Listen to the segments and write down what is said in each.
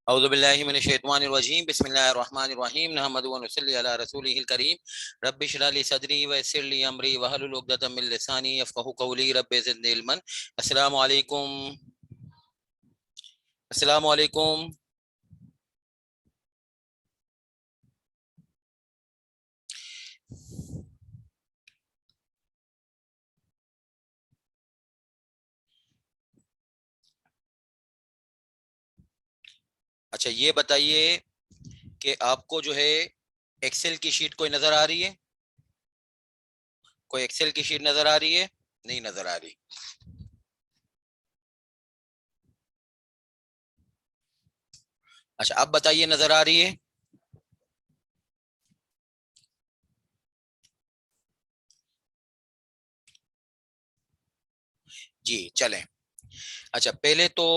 औज़ु बिल्लाहि मिनश शैतानिर रजीम बिस्मिल्लाहिर रहमानिर रहीम नहमदुहु व नुसल्ली अला रसूलिहिल करीम रब्बि इश्रह ली सदरी व यस्सिर ली अमरी वहलुल उक़दतम मिन लिसानी यफ़क़हू क़ौली रब्बि ज़िदनी इल्मन। अस्सलामु अलैकुम। अस्सलामु अलैकुम। अच्छा, ये बताइए कि आपको जो है एक्सेल की शीट कोई नजर आ रही है? कोई एक्सेल की शीट नजर आ रही है? नहीं नजर आ रही। अच्छा, अब बताइए नजर आ रही है? जी चलें। अच्छा, पहले तो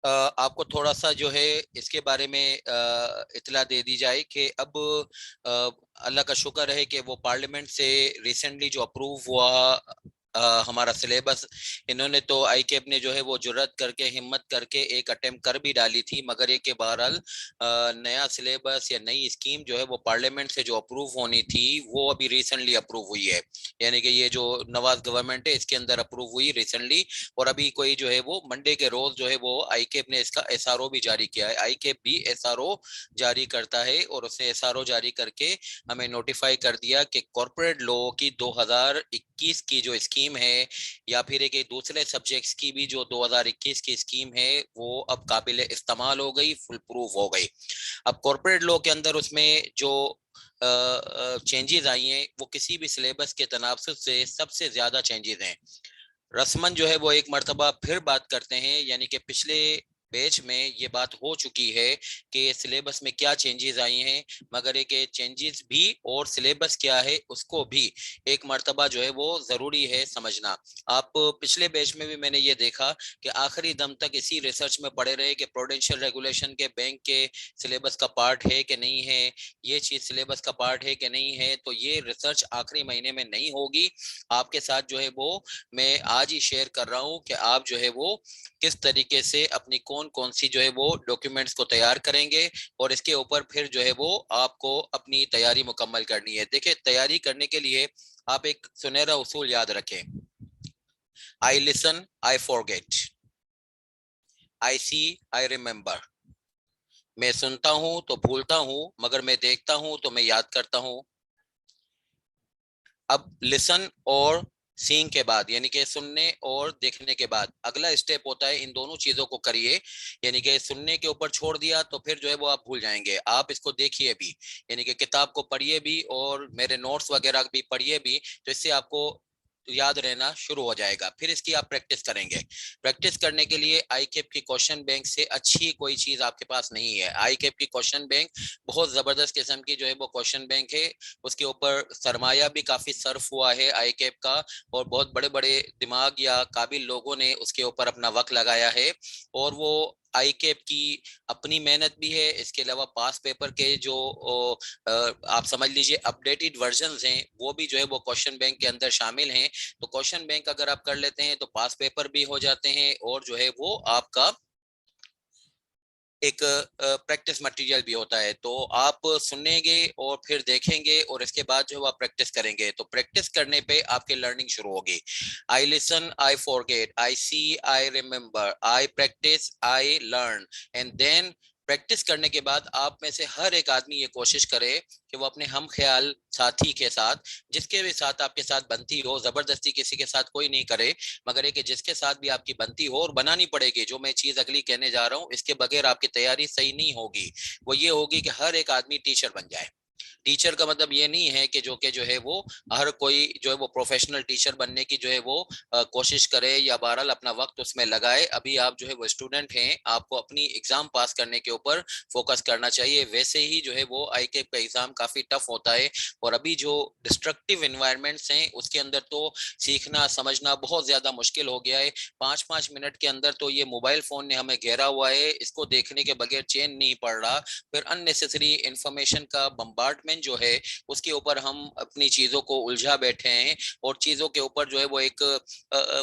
आपको थोड़ा सा जो है इसके बारे में इत्तला दे दी जाए कि अब अ, अल्लाह का शुक्र है कि वो पार्लियामेंट से रिसेंटली जो अप्रूव हुआ हमारा सिलेबस, इन्होंने तो आईकेप ने जो है वो जुर्रत करके हिम्मत करके एक अटेम्प्ट कर भी डाली थी, मगर ये कि बहरहाल नया सिलेबस या नई स्कीम जो है वो पार्लियामेंट से जो अप्रूव होनी थी वो अभी रिसेंटली अप्रूव हुई है। यानी कि ये जो नवाज गवर्नमेंट है इसके अंदर अप्रूव हुई रिसेंटली, और अभी कोई जो है वो मंडे के रोज जो है वो आईकेप ने इसका एसआरओ भी जारी किया है। आईकेप भी एसआरओ जारी करता है और उसने एसआरओ जारी करके हमें नोटिफाई कर दिया कि कॉर्पोरेट लॉ की 2021 की जो स्कीम है या फिर एक दूसरे सब्जेक्ट्स की भी जो 2021 की स्कीम है वो अब काबिल इस्तेमाल हो गई, फुल प्रूफ हो गई। अब कॉर्पोरेट लॉ के अंदर उसमें जो चेंजेस आई हैं वो किसी भी सिलेबस के तनासब से सबसे ज्यादा चेंजेस हैं। रस्मन जो है वो एक मर्तबा फिर बात करते हैं, यानी कि पिछले बैच में ये बात हो चुकी है कि सिलेबस में क्या चेंजेस आई हैं, मगर एक चेंजेस भी और सिलेबस क्या है उसको भी एक मर्तबा जो है वो जरूरी है समझना। आप पिछले बैच में भी मैंने ये देखा कि आखिरी दम तक इसी रिसर्च में पड़े रहे कि प्रूडेंशियल रेगुलेशन के बैंक के सिलेबस का पार्ट है कि नहीं है, ये चीज सिलेबस का पार्ट है कि नहीं है। तो ये रिसर्च आखिरी महीने में नहीं होगी, आपके साथ जो है वो मैं आज ही शेयर कर रहा हूं कि आप जो है वो किस तरीके से अपनी कौन कौन सी जो है वो डॉक्यूमेंट्स को तैयार करेंगे, और इसके ऊपर फिर जो है वो आपको अपनी तैयारी मुकम्मल करनी है। देखिए, तैयारी करने के लिए आप एक सुनहरा उसूल याद रखें। I listen, I forget, I see, I remember. मैं सुनता हूं तो भूलता हूं, मगर मैं देखता हूं तो मैं याद करता हूं। अब लिसन और सीइंग के बाद, यानी कि सुनने और देखने के बाद अगला स्टेप होता है इन दोनों चीजों को करिए। यानी कि सुनने के ऊपर छोड़ दिया तो फिर जो है वो आप भूल जाएंगे। आप इसको देखिए भी, यानी कि किताब को पढ़िए भी और मेरे नोट्स वगैरह भी पढ़िए भी, तो इससे आपको याद रहना शुरू हो जाएगा। फिर इसकी आप प्रैक्टिस करेंगे। प्रैक्टिस करने के लिए आई कैप की क्वेश्चन बैंक से अच्छी कोई चीज आपके पास नहीं है। आई कैप की क्वेश्चन बैंक बहुत जबरदस्त किस्म की जो है वो क्वेश्चन बैंक है। उसके ऊपर सरमाया भी काफी सर्फ हुआ है आई कैप का, और बहुत बड़े बड़े दिमाग या काबिल लोगों ने उसके ऊपर अपना वक्त लगाया है। और वो आई कैप की अपनी मेहनत भी है, इसके अलावा पास पेपर के जो आप समझ लीजिए अपडेटेड वर्जन हैं वो भी जो है वो क्वेश्चन बैंक के अंदर शामिल हैं। तो क्वेश्चन बैंक अगर आप कर लेते हैं तो पास पेपर भी हो जाते हैं, और जो है वो आपका एक प्रैक्टिस मटेरियल भी होता है। तो आप सुनेंगे और फिर देखेंगे और इसके बाद जो आप प्रैक्टिस करेंगे, तो प्रैक्टिस करने पे आपकी लर्निंग शुरू होगी। I listen, I forget, I see, I remember, I practise, I learn, and then practice करने के बाद आप में से हर एक आदमी ये कोशिश करे कि वो अपने हम ख्याल साथी के साथ, जिसके भी साथ आपके साथ बनती हो, जबरदस्ती किसी के साथ कोई नहीं करे, मगर एक जिसके साथ भी आपकी बनती हो, और बनानी पड़ेगी। जो मैं चीज अगली कहने जा रहा हूँ इसके बगैर आपकी तैयारी सही नहीं होगी। वो ये होगी कि हर एक आदमी टीचर बन जाए। टीचर का मतलब ये नहीं है कि जो है वो हर कोई जो है वो प्रोफेशनल टीचर बनने की जो है वो कोशिश करे या बहरहाल अपना वक्त उसमें लगाए। अभी आप जो है वो स्टूडेंट हैं, आपको अपनी एग्जाम पास करने के ऊपर फोकस करना चाहिए। वैसे ही जो है वो आईकेप का एग्जाम काफी टफ होता है, और अभी जो डिस्ट्रक्टिव इन्वायरमेंट्स हैं उसके अंदर तो सीखना समझना बहुत ज्यादा मुश्किल हो गया है। 5-5 मिनट के अंदर तो ये मोबाइल फोन ने हमें घेरा हुआ है, इसको देखने के बगैर चैन नहीं पड़ रहा। फिर अननेसेसरी इंफॉर्मेशन का बम्बार्ड डिपार्टमेंट जो है उसके ऊपर हम अपनी चीजों को उलझा बैठे हैं और चीजों के ऊपर जो है वो एक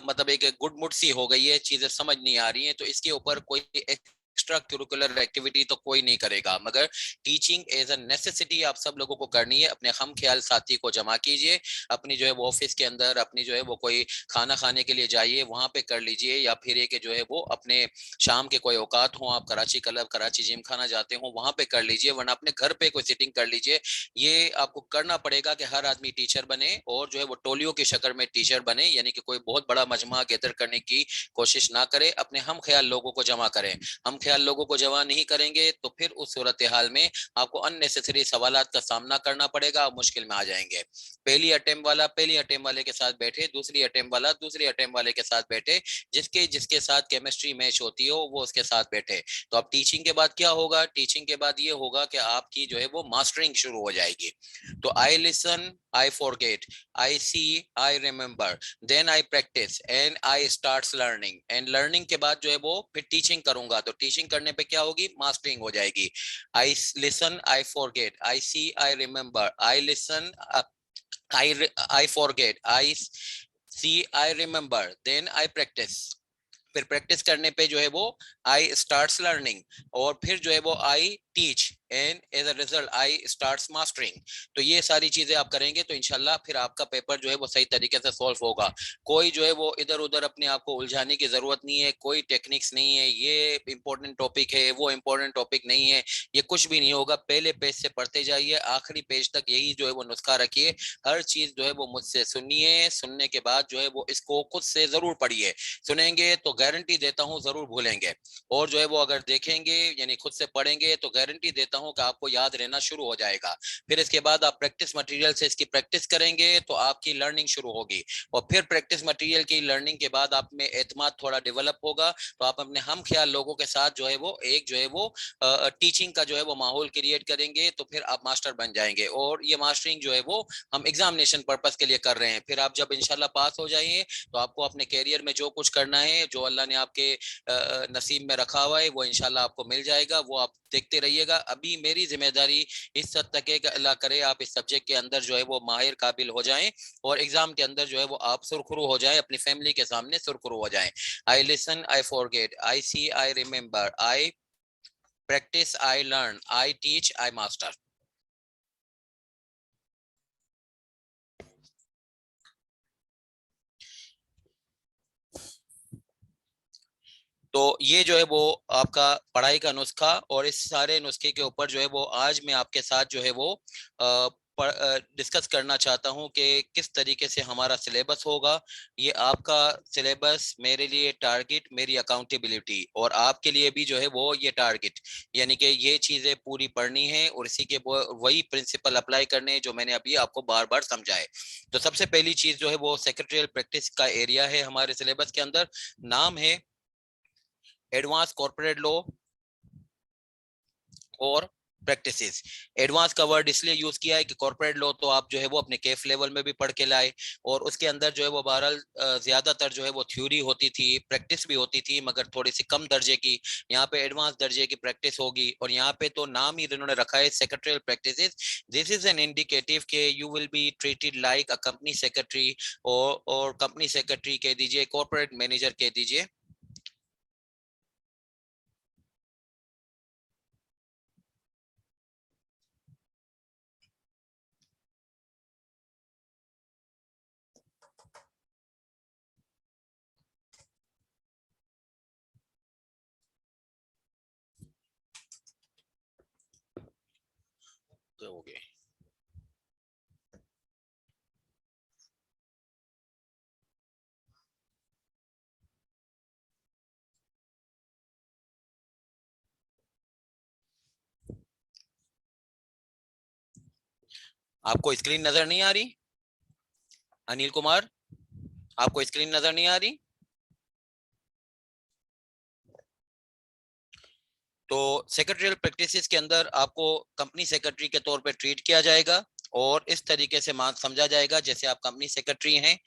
मतलब एक गुडमुट सी हो गई है, चीजें समझ नहीं आ रही हैं, तो इसके ऊपर कोई एक्स्ट्रा करिकुलर एक्टिविटी तो कोई नहीं करेगा, मगर टीचिंग एज अ नेसेसिटी आप सब लोगों को करनी है। अपने हम ख्याल साथी को जमा कीजिए, अपनी जो है वो ऑफिस के अंदर अपनी जो है वो कोई खाना खाने के लिए जाइए वहां पे कर लीजिए, या फिर एक जो है वो अपने शाम के कोई औकात हो, आप कराची क्लब कराची जिम खाना जाते हो वहां पे कर लीजिए, वरना अपने घर पे कोई सिटिंग कर लीजिए। ये आपको करना पड़ेगा कि हर आदमी टीचर बने और जो है वो टोलियों की शक्ल में टीचर बने, यानी कि कोई बहुत बड़ा मजमा गैदर करने की कोशिश ना करे, अपने हम ख्याल लोगों को जमा करें। हम ख्याल लोगों को जमा नहीं करेंगे तो फिर उस सूरत हाल में आपको अननेसेसरी सवालात का सामना करना पड़ेगा, आप मुश्किल में आ जाएंगे। पहली अटेम्प्ट वाला पहली अटेम्प्ट वाले के साथ बैठे, दूसरी अटेम्प्ट वाला दूसरी अटेम्प्ट वाले के साथ बैठे, जिसके जिसके साथ केमिस्ट्री मैच होती हो वो उसके साथ बैठे। तो अब टीचिंग के बाद क्या होगा, टीचिंग के बाद ये होगा कि आपकी जो है वो मास्टरिंग शुरू हो जाएगी। तो I listen, I forget, I see, I remember, then I practise and I starts learning, and learning के बाद जो है वो फिर टीचिंग करूंगा, तो टीचिंग करने पे क्या होगी, मास्टरिंग हो जाएगी। I listen, I forget, I see, I remember, I listen, I forget, I see, I remember, then I practice। फिर प्रैक्टिस करने पे जो है वो आई स्टार्ट्स लर्निंग, और फिर जो है वो I teach and as a result I starts mastering. तो ये सारी चीजें आप करेंगे तो इंशाल्लाह फिर आपका पेपर जो है वो सही तरीके से सॉल्व होगा। कोई जो है वो इधर उधर अपने आप को उलझाने की जरूरत नहीं है, कोई टेक्निक्स नहीं है, ये इंपॉर्टेंट टॉपिक है वो इंपॉर्टेंट टॉपिक नहीं है, ये कुछ भी नहीं होगा। पहले पेज से पढ़ते जाइए आखिरी पेज तक, यही जो है वो नुस्खा रखिए। हर चीज जो है वो मुझसे सुनिए, सुनने के बाद जो है वो इसको खुद से जरूर पढ़िए। सुनेंगे तो गारंटी देता हूं जरूर भूलेंगे, और जो है वो अगर देखेंगे यानी खुद से पढ़ेंगे तो गारंटी देता हूं कि आपको याद रहना शुरू हो जाएगा। फिर इसके बाद आप प्रैक्टिस मटेरियल से इसकी प्रैक्टिस करेंगे तो आपकी लर्निंग शुरू होगी, और फिर प्रैक्टिस मटेरियल की लर्निंग के बाद आप में एतमाद थोड़ा डेवलप होगा, तो आप अपने हम ख्याल लोगों के साथ जो है वो एक जो है वो टीचिंग का जो है वो माहौल क्रिएट करेंगे, तो फिर आप मास्टर बन जाएंगे। और ये मास्टरिंग जो है वो हम एग्जामिनेशन पर्पस के लिए कर रहे हैं। फिर आप जब इंशाल्लाह पास हो जाएंगे तो आपको अपने कैरियर में जो कुछ करना है, जो अल्लाह ने आपके नसीब में रखा हुआ है, वो इंशाल्लाह आपको मिल जाएगा, वो आप देखते रहिएगा। अभी मेरी जिम्मेदारी इस हद तक है कि अल्लाह करे आप इस सब्जेक्ट के अंदर जो है वो माहिर काबिल हो जाएं, और एग्जाम के अंदर जो है वो आप सुरखरू हो जाएं, अपनी फैमिली के सामने सुरखरू हो जाएं। I listen, I forget, I see, I remember, I practise, I learn, I teach, I master. तो ये जो है वो आपका पढ़ाई का नुस्खा, और इस सारे नुस्खे के ऊपर जो है वो आज मैं आपके साथ जो है वो डिस्कस करना चाहता हूं कि किस तरीके से हमारा सिलेबस होगा। ये आपका सिलेबस मेरे लिए टारगेट, मेरी अकाउंटेबिलिटी, और आपके लिए भी जो है वो ये टारगेट, यानी कि ये चीजें पूरी पढ़नी है और इसी के वही प्रिंसिपल अप्लाई करने हैं जो मैंने अभी आपको बार बार समझाए। तो सबसे पहली चीज जो है वो सेक्रेटरियल प्रैक्टिस का एरिया है हमारे सिलेबस के अंदर। नाम है एडवांस कॉर्पोरेट लॉ और प्रैक्टिसेस। एडवांस का वर्ड इसलिए यूज किया है कि कॉर्पोरेट लॉ तो आप जो है वो अपने केफ लेवल में भी पढ़ के लाए, और उसके अंदर जो है वो बहरहाल ज्यादातर जो है वो थ्योरी होती थी, प्रैक्टिस भी होती थी, मगर थोड़ी सी कम दर्जे की। यहाँ पे एडवांस दर्जे की प्रैक्टिस होगी, और यहाँ पे तो नाम ही इन्होंने रखा है secretarial practices. This is an indicative के you will be treated like a company secretary, और कंपनी सेक्रेटरी कह दीजिए, कॉर्पोरेट मैनेजर कह दीजिए। हो गए। आपको स्क्रीन नजर नहीं आ रही अनिल कुमार? आपको स्क्रीन नजर नहीं आ रही? तो सेक्रेटरियल प्रैक्टिसेस के अंदर आपको कंपनी सेक्रेटरी के तौर पे ट्रीट किया जाएगा, और इस तरीके से समझा जाएगा जैसे आप कंपनी सेक्रेटरी हैं।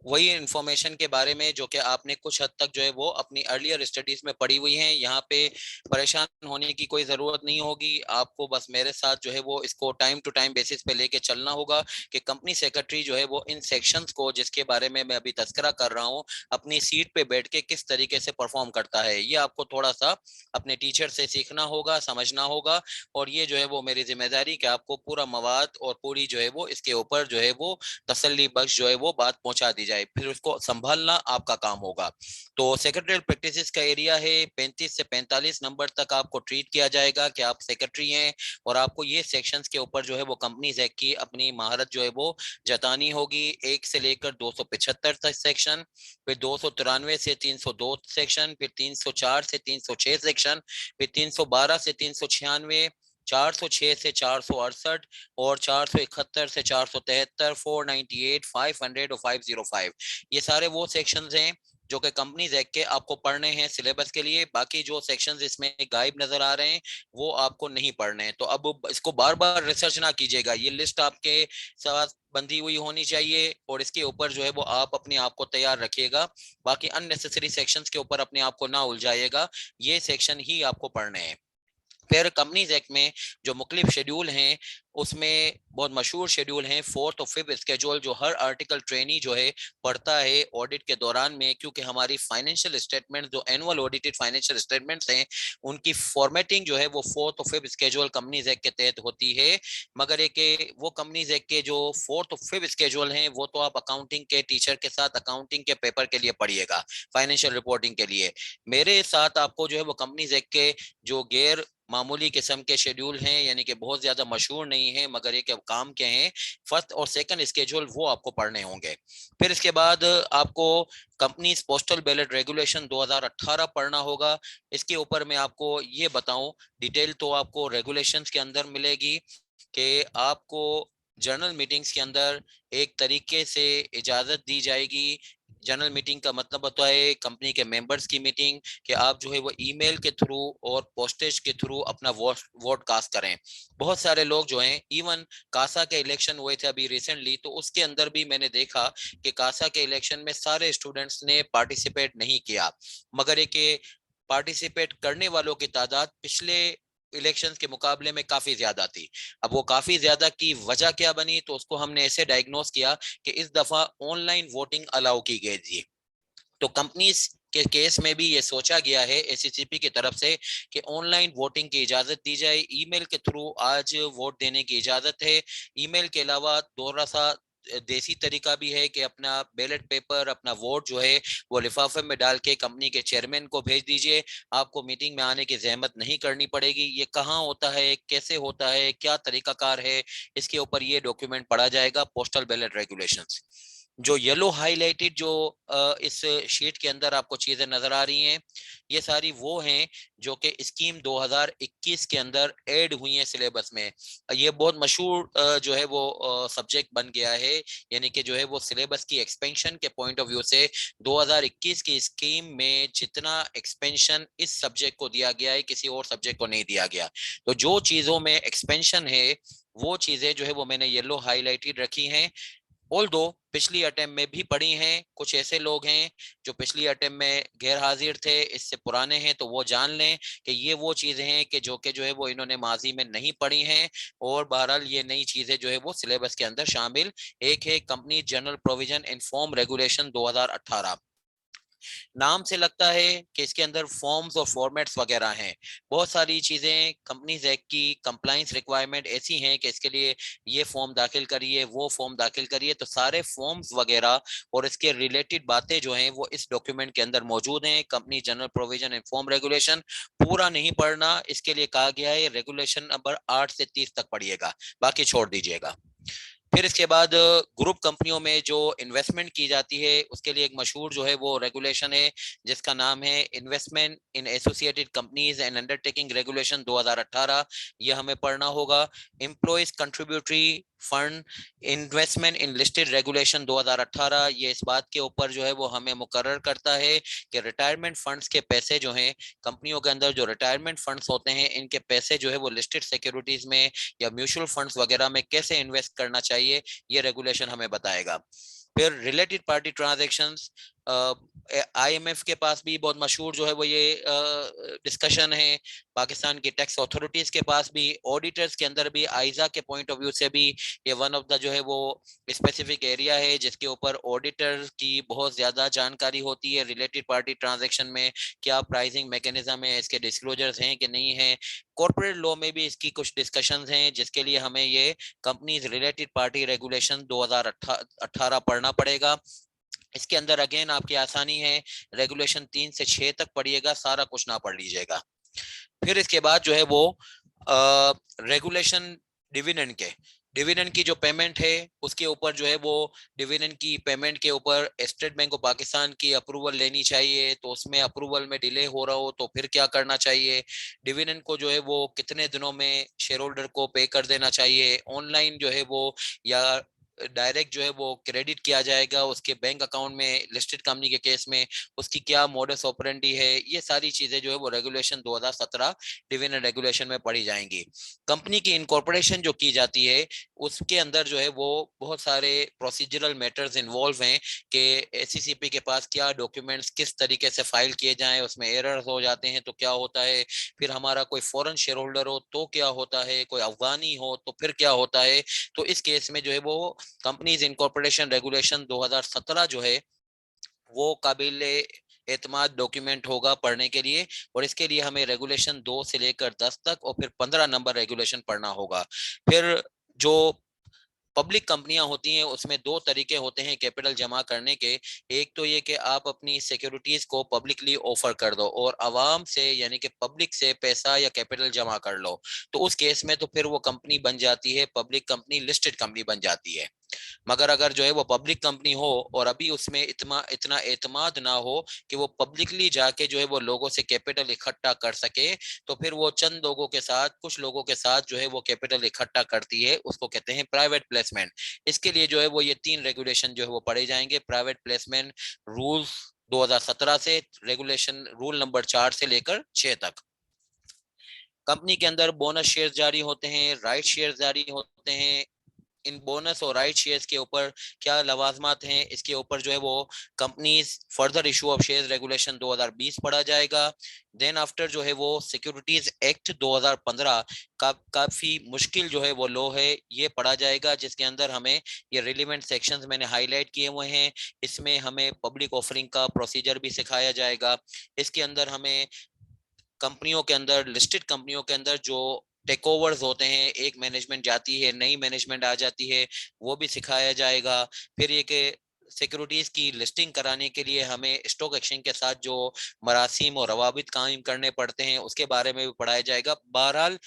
वही इंफॉर्मेशन के बारे में जो कि आपने कुछ हद तक जो है वो अपनी अर्लियर स्टडीज में पढ़ी हुई हैं। यहाँ पे परेशान होने की कोई जरूरत नहीं होगी, आपको बस मेरे साथ जो है वो इसको टाइम टू टाइम बेसिस पे लेके चलना होगा कि कंपनी सेक्रेटरी जो है वो इन सेक्शंस को, जिसके बारे में मैं अभी तस्करा कर रहा हूँ, अपनी सीट पे बैठ के किस तरीके से परफॉर्म करता है। ये आपको थोड़ा सा अपने टीचर से सीखना होगा, समझना होगा, और ये जो है वो मेरी जिम्मेदारी कि आपको पूरा मवाद और पूरी जो है वो इसके ऊपर जो है वो तसल्ली बख्श जो है वो बात पहुंचा दी जाए, फिर उसको संभालना आपका काम होगा। तो सेक्रेटरियल प्रैक्टिसेस का एरिया है 35 से 45 नंबर तक आपको ट्रीट किया जाएगा कि आप सेक्रेटरी हैं, और आपको ये सेक्शंस के ऊपर जो है वो कंपनीज एक्ट की अपनी महारत जो है वो जतानी होगी। 1 से लेकर 275 तक सेक्शन, फिर 293 से 302 सेक्शन, फिर 304 से 306 सेक्शन, फिर 312 से 396, 406 से 468, और 471 से 473, 498, 500 और 505। ये सारे वो सेक्शंस हैं जो कि कंपनीज एक्ट के आपको पढ़ने हैं सिलेबस के लिए। बाकी जो सेक्शंस इसमें गायब नजर आ रहे हैं वो आपको नहीं पढ़ने हैं। तो अब इसको बार बार रिसर्च ना कीजिएगा, ये लिस्ट आपके साथ बंधी हुई होनी चाहिए, और इसके ऊपर जो है वो आप अपने आप को तैयार रखिएगा। बाकी अननेसेसरी सेक्शंस के ऊपर अपने आप को ना उलझाइएगा, ये सेक्शन ही आपको पढ़ने हैं। फिर कंपनीज एक्ट में जो मुख्तलिफ शेड्यूल हैं, उसमें बहुत मशहूर शेड्यूल हैं फोर्थ और फिफ्थ स्केड्यूल, जो हर आर्टिकल ट्रेनी जो है पढ़ता है ऑडिट के दौरान में, क्योंकि हमारी फाइनेंशियल स्टेटमेंट जो एनुअल ऑडिटेड फाइनेंशियल स्टेटमेंट्स हैं, उनकी फॉर्मेटिंग जो है वो फोर्थ और फिफ्थ स्केड्यूल कंपनीज एक्ट के तहत होती है। मगर एक वो कंपनीज एक्ट के जो फोर्थ और फिफ्थ स्केड्यूल हैं वो तो आप अकाउंटिंग के टीचर के साथ अकाउंटिंग के पेपर के लिए पढ़िएगा, फाइनेंशियल रिपोर्टिंग के लिए। मेरे साथ आपको जो है वो कंपनीज एक्ट के जो गैर मामूली किस्म के शेड्यूल हैं, यानी कि बहुत ज्यादा मशहूर नहीं है मगर एक काम के हैं, फर्स्ट और सेकंड स्केड्यूल, वो आपको पढ़ने होंगे। फिर इसके बाद आपको कंपनीज पोस्टल बैलेट रेगुलेशन 2018 पढ़ना होगा। इसके ऊपर मैं आपको ये बताऊं, डिटेल तो आपको रेगुलेशंस के अंदर मिलेगी कि आपको जनरल मीटिंग्स के अंदर एक तरीके से इजाजत दी जाएगी। जनरल मीटिंग का मतलब होता है कंपनी के मेंबर्स की मीटिंग, कि आप जो है वो ईमेल के थ्रू और पोस्टेज के थ्रू अपना वोट कास्ट करें। बहुत सारे लोग जो हैं, इवन कासा के इलेक्शन हुए थे अभी रिसेंटली, तो उसके अंदर भी मैंने देखा कि कासा के इलेक्शन में सारे स्टूडेंट्स ने पार्टिसिपेट नहीं किया, मगर एक पार्टिसिपेट करने वालों की तादाद पिछले इलेक्शंस के मुकाबले में काफी ज्यादा थी। अब वो काफी ज्यादा की वजह क्या बनी, तो उसको हमने ऐसे डायग्नोस किया कि इस दफा ऑनलाइन वोटिंग अलाउ की गई थी। तो कंपनीज के केस में भी ये सोचा गया है एससीसीपी की तरफ से कि ऑनलाइन वोटिंग की इजाजत दी जाए, ईमेल के थ्रू आज वोट देने की इजाजत है। ईमेल के अलावा थोड़ा सा देसी तरीका भी है कि अपना बैलेट पेपर, अपना वोट जो है वो लिफाफे में डाल के कंपनी के चेयरमैन को भेज दीजिए। आपको मीटिंग में आने की जहमत नहीं करनी पड़ेगी। ये कहाँ होता है, कैसे होता है, क्या तरीकाकार है, इसके ऊपर ये डॉक्यूमेंट पढ़ा जाएगा, पोस्टल बैलेट रेगुलेशंस। जो येलो हाईलाइटेड जो इस शीट के अंदर आपको चीजें नजर आ रही हैं, ये सारी वो हैं जो कि स्कीम 2021 के अंदर ऐड हुई हैं सिलेबस में। ये बहुत मशहूर जो है वो सब्जेक्ट बन गया है, यानी कि जो है वो सिलेबस की एक्सपेंशन के पॉइंट ऑफ व्यू से 2021 की स्कीम में जितना एक्सपेंशन इस सब्जेक्ट को दिया गया है, किसी और सब्जेक्ट को नहीं दिया गया। तो जो चीजों में एक्सपेंशन है वो चीजें जो है वो मैंने येलो हाईलाइटेड रखी हैं। ऑल दो पिछली अटेम्प्ट में भी पढ़ी हैं, कुछ ऐसे लोग हैं जो पिछली अटेम्प्ट में गैर हाजिर थे, इससे पुराने हैं, तो वो जान लें कि ये वो चीजें हैं कि जो है वो इन्होंने माजी में नहीं पढ़ी हैं। और बहरहाल ये नई चीजें जो है वो सिलेबस के अंदर शामिल। एक है company general provision in form regulation 2018। नाम से लगता है कि इसके अंदर फॉर्म्स और फॉर्मेट्स वगैरह हैं। बहुत सारी चीजें कंपनीज एक्ट की कंप्लाइंस रिक्वायरमेंट ऐसी हैं कि इसके लिए ये फॉर्म दाखिल करिए, वो फॉर्म दाखिल करिए, तो सारे फॉर्म्स वगैरह और इसके रिलेटेड बातें जो हैं वो इस डॉक्यूमेंट के अंदर मौजूद हैं। Company general provision and form regulation पूरा नहीं पढ़ना, इसके लिए कहा गया है रेगुलेशन नंबर 8 से 30 तक पढ़िएगा, बाकी छोड़ दीजिएगा। फिर इसके बाद ग्रुप कंपनियों में जो इन्वेस्टमेंट की जाती है उसके लिए एक मशहूर जो है वो रेगुलेशन है, जिसका नाम है investment in associated companies and undertaking regulation 2018। ये हमें पढ़ना होगा। एम्प्लॉइज कंट्रीब्यूटरी फंड इन्वेस्टमेंट इन लिस्टेड रेगुलेशन 2018, ये इस बात के ऊपर जो है वो हमें मुकर्रर करता है कि रिटायरमेंट फंड्स के पैसे जो हैं, कंपनियों के अंदर जो रिटायरमेंट फंड्स होते हैं, इनके पैसे जो है वो लिस्टेड सिक्योरिटीज में या म्यूचुअल फंड्स वगैरह में कैसे इन्वेस्ट करना चाहिए, ये रेगुलेशन हमें बताएगा। फिर रिलेटेड पार्टी ट्रांजैक्शंस, आईएमएफ के पास भी बहुत मशहूर जो है वो ये डिस्कशन है, पाकिस्तान की टैक्स अथॉरिटीज के पास भी, ऑडिटर्स के अंदर भी, आइजा के पॉइंट ऑफ व्यू से भी ये वन ऑफ द जो है वो स्पेसिफिक एरिया है जिसके ऊपर ऑडिटर की बहुत ज्यादा जानकारी होती है। रिलेटेड पार्टी ट्रांजैक्शन में क्या प्राइसिंग मैकेनिज्म है, इसके डिस्क्लोजर्स हैं कि नहीं है। कॉर्पोरेट लॉ में भी इसकी कुछ डिस्कशंस हैं जिसके लिए हमें ये कंपनीज रिलेटेड पार्टी रेगुलेशन 2018 पढ़ना पड़ेगा। इसके अंदर अगेन आपकी आसानी है, रेगुलेशन 3 से 6 तक पढ़िएगा, सारा कुछ ना पढ़ लीजिएगा। फिर इसके बाद जो है वो रेगुलेशन डिविडेंड के, डिविडेंड की जो पेमेंट है उसके ऊपर जो है वो डिविडेंड की पेमेंट के ऊपर स्टेट बैंक ऑफ पाकिस्तान की अप्रूवल लेनी चाहिए। तो उसमें अप्रूवल में डिले हो रहा हो तो फिर क्या करना चाहिए, डिविडेंड को जो है वो कितने दिनों में शेयर होल्डर को पे कर देना चाहिए, ऑनलाइन जो है वो या डायरेक्ट जो है वो क्रेडिट किया जाएगा उसके बैंक अकाउंट में, लिस्टेड कंपनी के केस में उसकी क्या मोडस ऑपरेंडी है, ये सारी चीजें जो है वो रेगुलेशन 2017 डिविडेंड रेगुलेशन में पढ़ी जाएंगी। कंपनी की इनकॉर्पोरेशन जो की जाती है उसके अंदर जो है वो बहुत सारे प्रोसीजरल मैटर्स इन्वॉल्व हैं कि एससीसीपी के पास क्या डॉक्यूमेंट्स किस तरीके से फाइल किए जाएं, उसमें एरर्स हो जाते हैं तो क्या होता है, फिर हमारा कोई फॉरेन शेयर होल्डर हो तो क्या होता है, कोई अफगानी हो तो फिर क्या होता है। तो इस केस में जो है वो कंपनीज इनकॉर्पोरेशन रेगुलेशन 2017 जो है वो काबिल एतमाद डॉक्यूमेंट होगा पढ़ने के लिए। और इसके लिए हमें रेगुलेशन 2 से लेकर 10 तक और फिर 15 नंबर रेगुलेशन पढ़ना होगा। फिर जो पब्लिक कंपनियां होती हैं उसमें दो तरीके होते हैं कैपिटल जमा करने के। एक तो ये कि आप अपनी सिक्योरिटीज को पब्लिकली ऑफर कर दो और आवाम से यानी कि पब्लिक से पैसा या कैपिटल जमा कर लो, तो उस केस में तो फिर वो कंपनी बन जाती है पब्लिक कंपनी, लिस्टेड कंपनी बन जाती है। मगर अगर जो है वो पब्लिक कंपनी हो और अभी उसमें इतना इतना एतमाद ना हो कि वो पब्लिकली जाके जो है वो लोगों से कैपिटल इकट्ठा कर सके, तो फिर वो चंद लोगों के साथ, कुछ लोगों के साथ जो है वो कैपिटल इकट्ठा करती है, उसको कहते हैं प्राइवेट प्लेसमेंट। इसके लिए जो है वो ये 3 रेगुलेशन जो है वो पढ़े जाएंगे, प्राइवेट प्लेसमेंट रूल्स 2017 से, रेगुलेशन रूल नंबर 4 से लेकर 6 तक। कंपनी के अंदर बोनस शेयर जारी होते हैं, राइट शेयर जारी होते हैं। इन बोनस और राइट शेयर्स के ऊपर क्या लवाजमात हैं, इसके ऊपर जो है वो companies further issue of shares regulation 2020 पढ़ा जाएगा। देन आफ्टर जो है वो सिक्योरिटीज एक्ट 2015 का काफी मुश्किल जो है वो लॉ है, ये पढ़ा जाएगा जिसके अंदर हमें ये रिलेवेंट सेक्शंस मैंने हाईलाइट किए हुए हैं। इसमें हमें पब्लिक ऑफरिंग का प्रोसीजर भी सिखाया जाएगा। इसके अंदर हमें कंपनियों के अंदर, लिस्टेड कंपनियों के अंदर जो टेक ओवर्स होते हैं, एक मैनेजमेंट जाती है नई मैनेजमेंट आ जाती है, वो भी सिखाया जाएगा। फिर ये कि सिक्योरिटीज की लिस्टिंग कराने के लिए हमें स्टॉक एक्सचेंज के साथ जो मरासिम और रवाबित कायम करने पड़ते हैं उसके बारे में भी पढ़ाया जाएगा। बहरहाल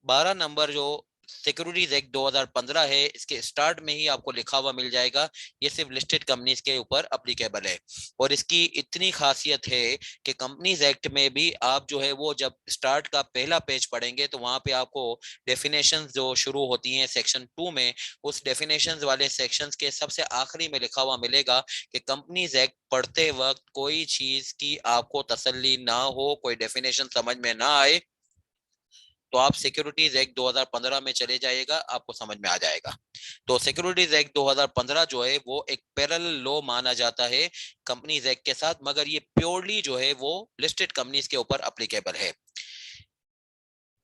12 नंबर जो सिक्योरिटीज एक्ट 2015 है इसके स्टार्ट में ही आपको लिखा हुआ मिल जाएगा, ये सिर्फ लिस्टेड कंपनीज के ऊपर अप्लीकेबल है। और इसकी इतनी खासियत है कि कंपनीज एक्ट में भी आप जो है वो जब स्टार्ट का पहला पेज पढ़ेंगे तो वहां पे आपको डेफिनेशंस जो शुरू होती हैं सेक्शन 2 में, उस डेफिनेशंस वाले सेक्शंस के सबसे आखिरी में लिखा हुआ मिलेगा कि कंपनीज एक्ट पढ़ते वक्त कोई चीज की आपको तसल्ली ना हो, कोई डेफिनेशन समझ में ना आए तो आप सिक्योरिटीज एक्ट 2015 में चले जाइएगा, आपको समझ में आ जाएगा। तो सिक्योरिटीज एक्ट 2015 जो है वो एक पैरेलल लॉ माना जाता है कंपनीज एक्ट के साथ, मगर ये प्योरली जो है वो लिस्टेड कंपनीज के ऊपर अप्लीकेबल है।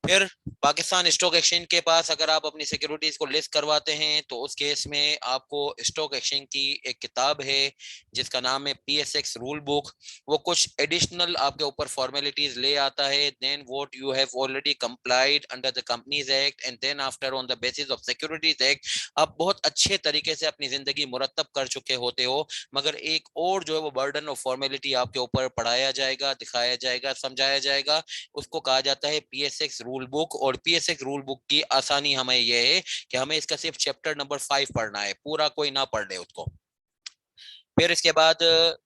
फिर पाकिस्तान स्टॉक एक्सचेंज के पास अगर आप अपनी सिक्योरिटीज को लिस्ट करवाते हैं तो उस केस में आपको स्टॉक एक्सचेंज की एक किताब है जिसका नाम है पीएसएक्स रूल बुक। वो कुछ एडिशनल आपके ऊपर फॉर्मेलिटीज ले आता है, then what you have already complied under the companies act and then after on the basis of securities act आप बहुत अच्छे तरीके से अपनी जिंदगी मुरतब कर चुके होते हो। मगर एक और जो है वो बर्डन ऑफ फॉर्मेलिटी आपके ऊपर पढ़ाया जाएगा, दिखाया जाएगा, समझाया जाएगा, उसको कहा जाता है पीएसएक्स रूल बुक। और पीएसएक्स रूल बुक की आसानी हमें यह है कि हमें इसका सिर्फ चैप्टर नंबर 5 पढ़ना है, पूरा कोई ना पढ़ ले उसको। फिर इसके बाद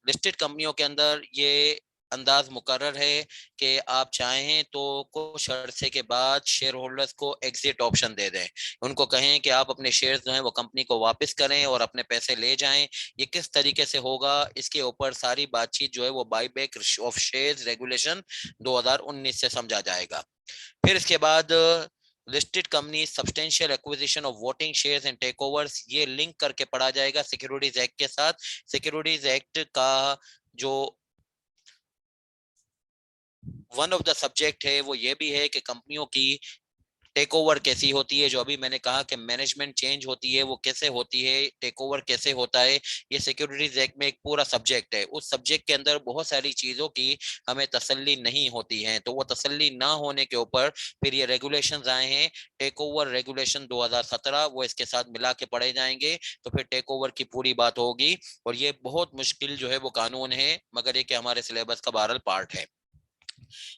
लिस्टेड कंपनियों के अंदर ये अंदाज मुकर्रर है कि आप चाहें तो कुछ अरसे के बाद शेयर होल्डर्स को एग्जिट ऑप्शन दे दें, उनको कहें कि आप अपने शेयर्स जो हैं वो कंपनी को वापस करें और अपने पैसे ले जाएं। ये किस तरीके से होगा इसके ऊपर सारी बातचीत जो है वो बाईबैक ऑफ शेयर्स रेगुलेशन 2019 से समझा जाएगा। फिर इसके बाद listed company substantial acquisition of voting shares and takeovers, ये लिंक करके पढ़ा जाएगा सिक्योरिटीज एक्ट के साथ। सिक्योरिटीज एक्ट का जो वन ऑफ द सब्जेक्ट है वो ये भी है कि कंपनियों की टेक ओवर कैसी होती है, जो अभी मैंने कहा कि मैनेजमेंट चेंज होती है वो कैसे होती है, टेक ओवर कैसे होता है, ये सिक्योरिटीज एक्ट में एक पूरा सब्जेक्ट है। उस सब्जेक्ट के अंदर बहुत सारी चीजों की हमें तसल्ली नहीं होती है, तो वो तसल्ली ना होने के ऊपर फिर ये रेगुलेशंस आए हैं। टेक ओवर रेगुलेशन 2017 वो इसके साथ मिला के पढ़े जाएंगे, तो फिर टेक ओवर की पूरी बात होगी। और ये बहुत मुश्किल जो है वो कानून है, मगर ये कि हमारे सिलेबस का बहरहाल पार्ट है।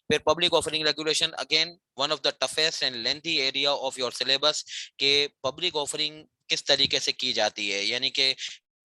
फिर public offering regulation, again one of the toughest and lengthy area of your syllabus, के पब्लिक ऑफरिंग किस तरीके से की जाती है। यानी कि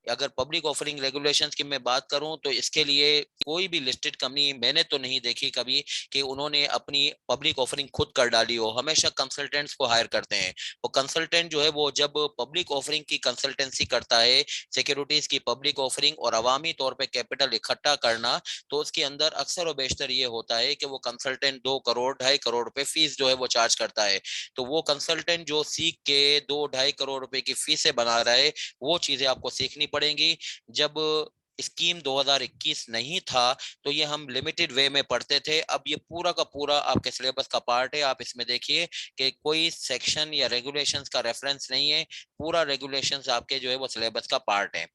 अगर पब्लिक ऑफरिंग रेगुलेशंस की मैं बात करूं तो इसके लिए कोई भी लिस्टेड कंपनी मैंने तो नहीं देखी कभी कि उन्होंने अपनी पब्लिक ऑफरिंग खुद कर डाली हो। हमेशा कंसल्टेंट्स को हायर करते हैं। वो कंसल्टेंट जो है वो जब पब्लिक ऑफरिंग की कंसल्टेंसी करता है, सिक्योरिटीज की पब्लिक ऑफरिंग और अवामी तौर पे कैपिटल इकट्ठा करना, तो उसके अंदर अक्सर और बेशतर ये होता है कि वो कंसल्टेंट 2 करोड़ 2.5 करोड़ रुपए फीस जो है वो चार्ज करता है। तो वो कंसल्टेंट जो सीख के 2-2.5 करोड़ रुपए की फीसें बना रहा है, वो चीजें आपको सीखनी पड़ेंगी। जब स्कीम 2021 नहीं था तो ये हम लिमिटेड वे में पढ़ते थे, अब ये पूरा का पूरा आपके सिलेबस का पार्ट है। आप इसमें देखिए कि कोई सेक्शन या रेगुलेशंस का रेफरेंस नहीं है, पूरा रेगुलेशंस आपके जो है वो सिलेबस का पार्ट है।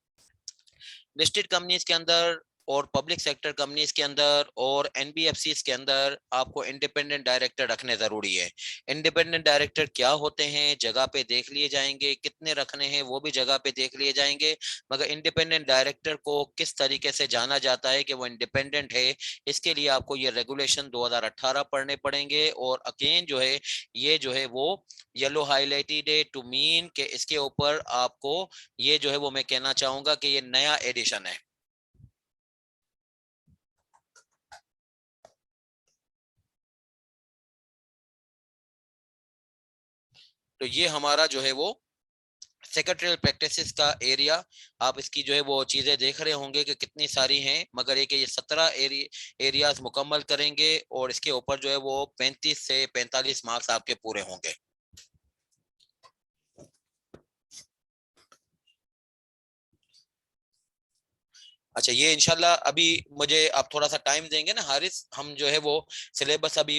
लिस्टेड कंपनीज के अंदर और पब्लिक सेक्टर कंपनीज के अंदर और एनबीएफसीज के अंदर आपको इंडिपेंडेंट डायरेक्टर रखने जरूरी है। इंडिपेंडेंट डायरेक्टर क्या होते हैं जगह पे देख लिए जाएंगे, कितने रखने हैं वो भी जगह पे देख लिए जाएंगे। मगर इंडिपेंडेंट डायरेक्टर को किस तरीके से जाना जाता है कि वो इंडिपेंडेंट है, इसके लिए आपको ये रेगुलेशन 2018 पढ़ने पड़ेंगे। और अगेन जो है ये जो है वो येलो हाईलाइटेड है टू मीन के इसके ऊपर आपको ये जो है वो मैं कहना चाहूंगा कि ये नया एडिशन है। तो ये हमारा जो है वो सेक्रेटरियल प्रैक्टिसेस का एरिया, आप इसकी जो है वो चीजें देख रहे होंगे कि कितनी सारी हैं, मगर ये 17 एरियाज मुकम्मल करेंगे और इसके ऊपर जो है वो 35 से 45 मार्क्स आपके पूरे होंगे। अच्छा, ये इंशाल्लाह अभी मुझे आप थोड़ा सा टाइम देंगे ना हारिस, हम जो है वो सिलेबस अभी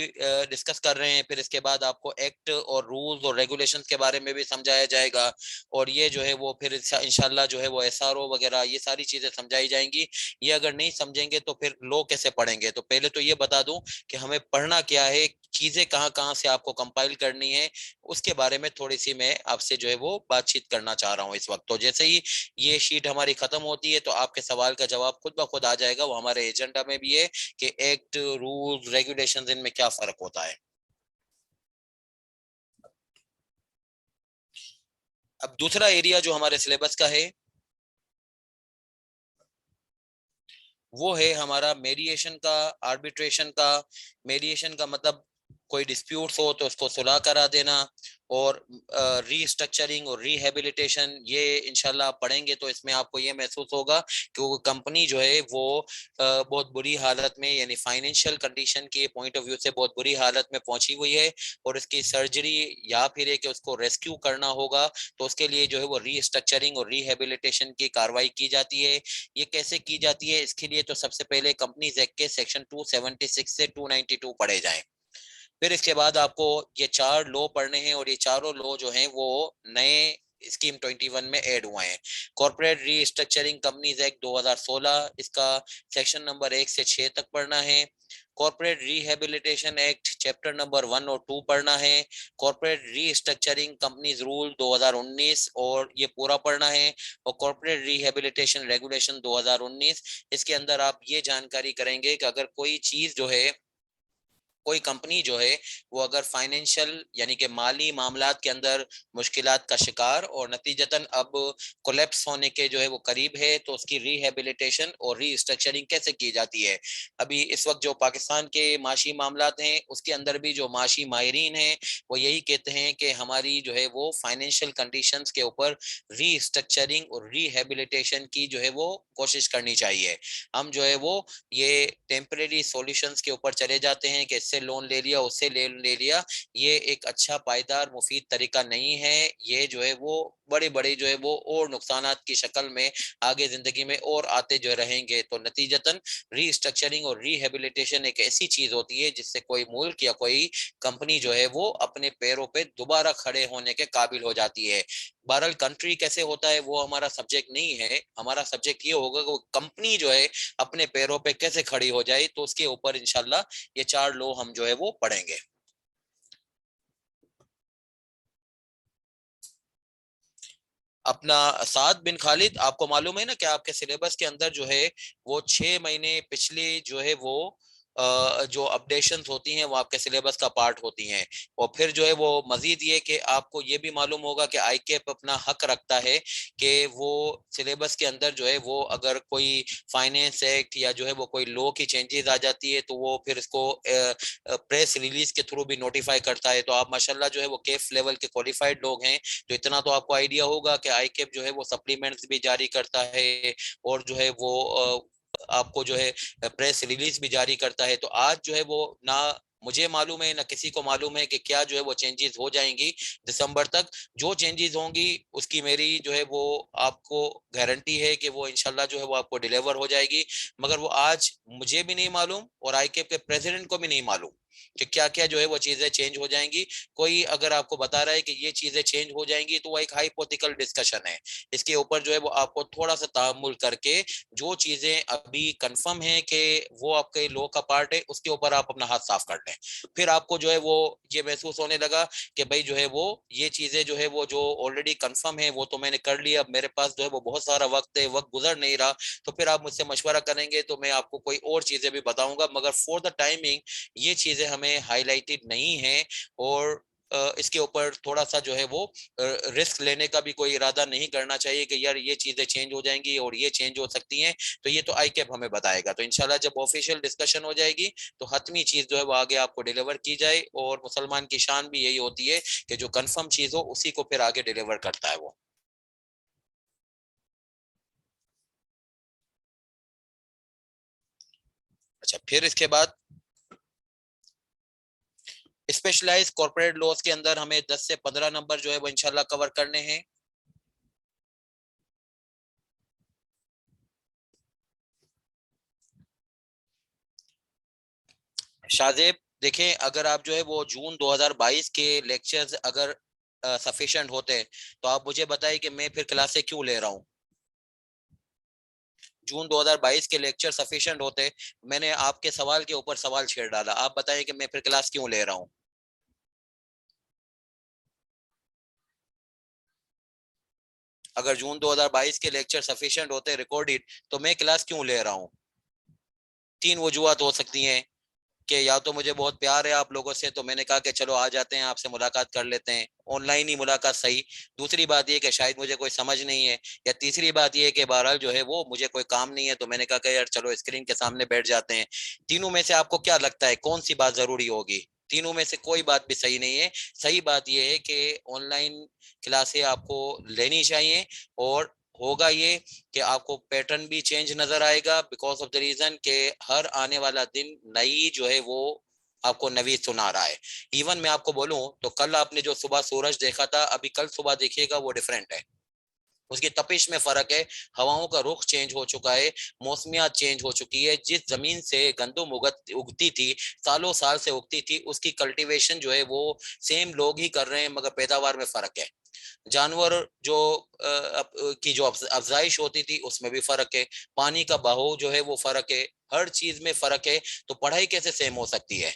डिस्कस कर रहे हैं, फिर इसके बाद आपको एक्ट और रूल्स और रेगुलेशंस के बारे में भी समझाया जाएगा। और ये जो है वो फिर इंशाल्लाह जो है वो एसआरओ वगैरह ये सारी चीजें समझाई जाएंगी। ये अगर नहीं समझेंगे तो फिर लो कैसे पढ़ेंगे। तो पहले तो ये बता दूं कि हमें पढ़ना क्या है, चीजें कहाँ कहाँ से आपको कंपाइल करनी है, उसके बारे में थोड़ी सी मैं आपसे जो है वो बातचीत करना चाह रहा हूँ इस वक्त। तो जैसे ही ये शीट हमारी खत्म होती है तो आपके सवाल का जवाब खुद ब खुद आ जाएगा, वो हमारे एजेंडा में भी है कि एक्ट रूल्स रेगुलेशंस इनमें क्या फर्क होता है। अब दूसरा एरिया जो हमारे सिलेबस का है वो है हमारा मेडिएशन का, आर्बिट्रेशन का। मेडिएशन का मतलब कोई डिस्प्यूट्स हो तो उसको सुलह करा देना, और रीस्ट्रक्चरिंग और रिहेबिलिटेशन ये इंशाल्लाह आप पढ़ेंगे तो इसमें आपको ये महसूस होगा कि वो कंपनी जो है वो बहुत बुरी हालत में, यानी फाइनेंशियल कंडीशन के पॉइंट ऑफ व्यू से बहुत बुरी हालत में पहुंची हुई है, और इसकी सर्जरी या फिर है कि उसको रेस्क्यू करना होगा। तो उसके लिए जो है वो रीस्ट्रक्चरिंग और रिहेबिलिटेशन की कार्रवाई की जाती है। ये कैसे की जाती है, इसके लिए तो सबसे पहले कंपनीज एक्ट के सेक्शन 276 से 292 पढ़े जाएं। फिर इसके बाद आपको ये 4 लॉ पढ़ने हैं, और ये चारों लॉ जो हैं वो नए स्कीम 21 में ऐड हुए हैं। कॉर्पोरेट रीस्ट्रक्चरिंग कंपनीज एक्ट 2016, इसका सेक्शन नंबर 1 से 6 तक पढ़ना है। Corporate rehabilitation act chapter number 1 और 2 पढ़ना है। कॉर्पोरेट रीस्ट्रक्चरिंग कंपनीज रूल 2019 और ये पूरा पढ़ना है। और कॉर्पोरेट रिहेबिलिटेशन रेगुलेशन 2019, इसके अंदर आप ये जानकारी करेंगे कि अगर कोई चीज जो है, कोई कंपनी जो है वो अगर फाइनेंशियल यानी कि माली मामलात के अंदर मुश्किलात का शिकार और नतीजतन अब कोलैप्स होने के जो है वो करीब है, तो उसकी रिहेबिलिटेशन और रीस्ट्रक्चरिंग कैसे की जाती है। अभी इस वक्त जो पाकिस्तान के माशी मामलात हैं उसके अंदर भी जो माशी माहिरीन हैं वो यही कहते हैं कि हमारी जो है वो फाइनेंशियल कंडीशंस के ऊपर रीस्ट्रक्चरिंग और रिहेबिलिटेशन की जो है वो कोशिश करनी चाहिए। हम जो है वो ये टेम्परेरी सॉल्यूशंस के ऊपर चले जाते हैं कि इससे लोन ले लिया, उससे ले लिया, ये एक अच्छा पायदार मुफीद तरीका नहीं है। ये जो है वो बड़े बड़े जो है वो और नुकसानात की शक्ल में आगे जिंदगी में और आते जो रहेंगे। तो नतीजतन रीस्ट्रक्चरिंग और रिहेबिलिटेशन एक ऐसी चीज होती है जिससे कोई मुल्क या कोई कंपनी जो है वो अपने पैरों पे दोबारा खड़े होने के काबिल हो जाती है। बहरहाल कंट्री कैसे होता है वो हमारा सब्जेक्ट नहीं है, हमारा सब्जेक्ट ये होगा कि वो कंपनी जो है अपने पैरों पे कैसे खड़ी हो जाए, तो उसके ऊपर इंशाल्लाह ये 4 लॉ हम जो है वो पढ़ेंगे। अपना साद बिन खालिद, आपको मालूम है ना कि आपके सिलेबस के अंदर जो है वो 6 महीने पिछले जो है वो जो अपडेशंस होती हैं वो आपके सिलेबस का पार्ट होती हैं। और फिर जो है वो मजीद ये कि आपको ये भी मालूम होगा कि आईकेप अपना हक रखता है कि वो सिलेबस के अंदर जो है वो अगर कोई फाइनेंस एक्ट या जो है वो कोई लॉ की चेंजेस आ जाती है तो वो फिर इसको प्रेस रिलीज के थ्रू भी नोटिफाई करता है। तो आप माशाल्लाह जो है वो केफ लेवल के क्वालिफाइड लोग हैं, तो इतना तो आपको आइडिया होगा कि आईकेप जो है वो सप्लीमेंट्स भी जारी करता है और जो है वो आपको जो है प्रेस रिलीज भी जारी करता है। तो आज जो है वो ना मुझे मालूम है ना किसी को मालूम है कि क्या जो है वो चेंजेस हो जाएंगी दिसंबर तक। जो चेंजेस होंगी उसकी मेरी जो है वो आपको गारंटी है कि वो इंशाल्लाह जो है वो आपको डिलीवर हो जाएगी। मगर वो आज मुझे भी नहीं मालूम और आईकेप के प्रेसिडेंट को भी नहीं मालूम कि क्या क्या जो है वो चीजें चेंज हो जाएंगी। कोई अगर आपको बता रहा है कि ये चीजें चेंज हो जाएंगी तो वो एक हाइपोथेटिकल डिस्कशन है। इसके ऊपर जो है वो आपको थोड़ा सा तामुल करके जो चीजें अभी कंफर्म है कि वो आपके लॉ का पार्ट है उसके ऊपर आप अपना हाथ साफ कर लें। फिर आपको जो है वो ये महसूस होने लगा कि भाई जो है वो ये चीजें जो है वो जो ऑलरेडी कंफर्म है वो तो मैंने कर लिया, अब मेरे पास जो है वो बहुत सारा वक्त है, वक्त गुजर नहीं रहा। तो फिर आप मुझसे मशवरा करेंगे तो मैं आपको कोई और चीजें भी बताऊंगा, मगर फॉर द टाइमिंग ये चीजें हमें हाईलाइटेड नहीं है। और इसके ऊपर थोड़ा सा जो है वो रिस्क लेने का भी कोई इरादा नहीं करना चाहिए कि यार ये चीजें चेंज हो जाएंगी और ये चेंज हो सकती हैं। तो ये तो आईकेप हमें बताएगा, तो इंशाल्लाह जब ऑफिशियल डिस्कशन हो जाएगी तो हतमी चीज जो है वो आगे आपको डिलीवर की जाए। और मुसलमान की शान भी यही होती है कि जो कंफर्म चीज हो उसी को फिर आगे डिलीवर करता है वो। अच्छा, फिर इसके बाद स्पेशलाइज कॉर्पोरेट लॉस के अंदर हमें 10 से 15 नंबर जो है वो इंशाल्लाह कवर करने हैं। शाहजेब देखें, अगर आप जो है वो जून 2022 के लेक्चर्स अगर सफिशिएंट होते हैं तो आप मुझे बताइए कि मैं फिर क्लासे क्यों ले रहा हूँ। जून 2022 के लेक्चर सफिशिएंट होते, मैंने आपके सवाल के ऊपर सवाल छेड़ डाला, आप बताइए कि मैं फिर क्लास क्यों ले रहा हूँ। अगर जून 2022 के लेक्चर सफिशिएंट होते रिकॉर्डेड तो मैं क्लास क्यों ले रहा हूँ। तीन वजूहत हो सकती हैं कि या तो मुझे बहुत प्यार है आप लोगों से तो मैंने कहा कि चलो आ जाते हैं आपसे मुलाकात कर लेते हैं, ऑनलाइन ही मुलाकात सही। दूसरी बात ये कि शायद मुझे कोई समझ नहीं है। या तीसरी बात ये कि बहरहाल जो है वो मुझे कोई काम नहीं है तो मैंने कहा कि यार चलो स्क्रीन के सामने बैठ जाते हैं। तीनों में से आपको क्या लगता है कौन सी बात जरूरी होगी। तीनों में से कोई बात भी सही नहीं है। सही बात यह है कि ऑनलाइन क्लासें आपको लेनी चाहिए। और होगा ये कि आपको पैटर्न भी चेंज नजर आएगा बिकॉज ऑफ द रीजन के हर आने वाला दिन नई जो है वो आपको नवी सुना रहा है। इवन मैं आपको बोलूं तो कल आपने जो सुबह सूरज देखा था अभी कल सुबह देखिएगा वो डिफरेंट है। उसकी तपिश में फर्क है, हवाओं का रुख चेंज हो चुका है, मौसमियात चेंज हो चुकी है। जिस जमीन से गंदुम उगती थी, सालों साल से उगती थी, उसकी कल्टीवेशन जो है वो सेम लोग ही कर रहे हैं मगर पैदावार में फर्क है। जानवर जो की जो अफजाइश होती थी उसमें भी फर्क है, पानी का बहाव जो है वो फर्क है, हर चीज में फर्क है। तो पढ़ाई कैसे सेम हो सकती है।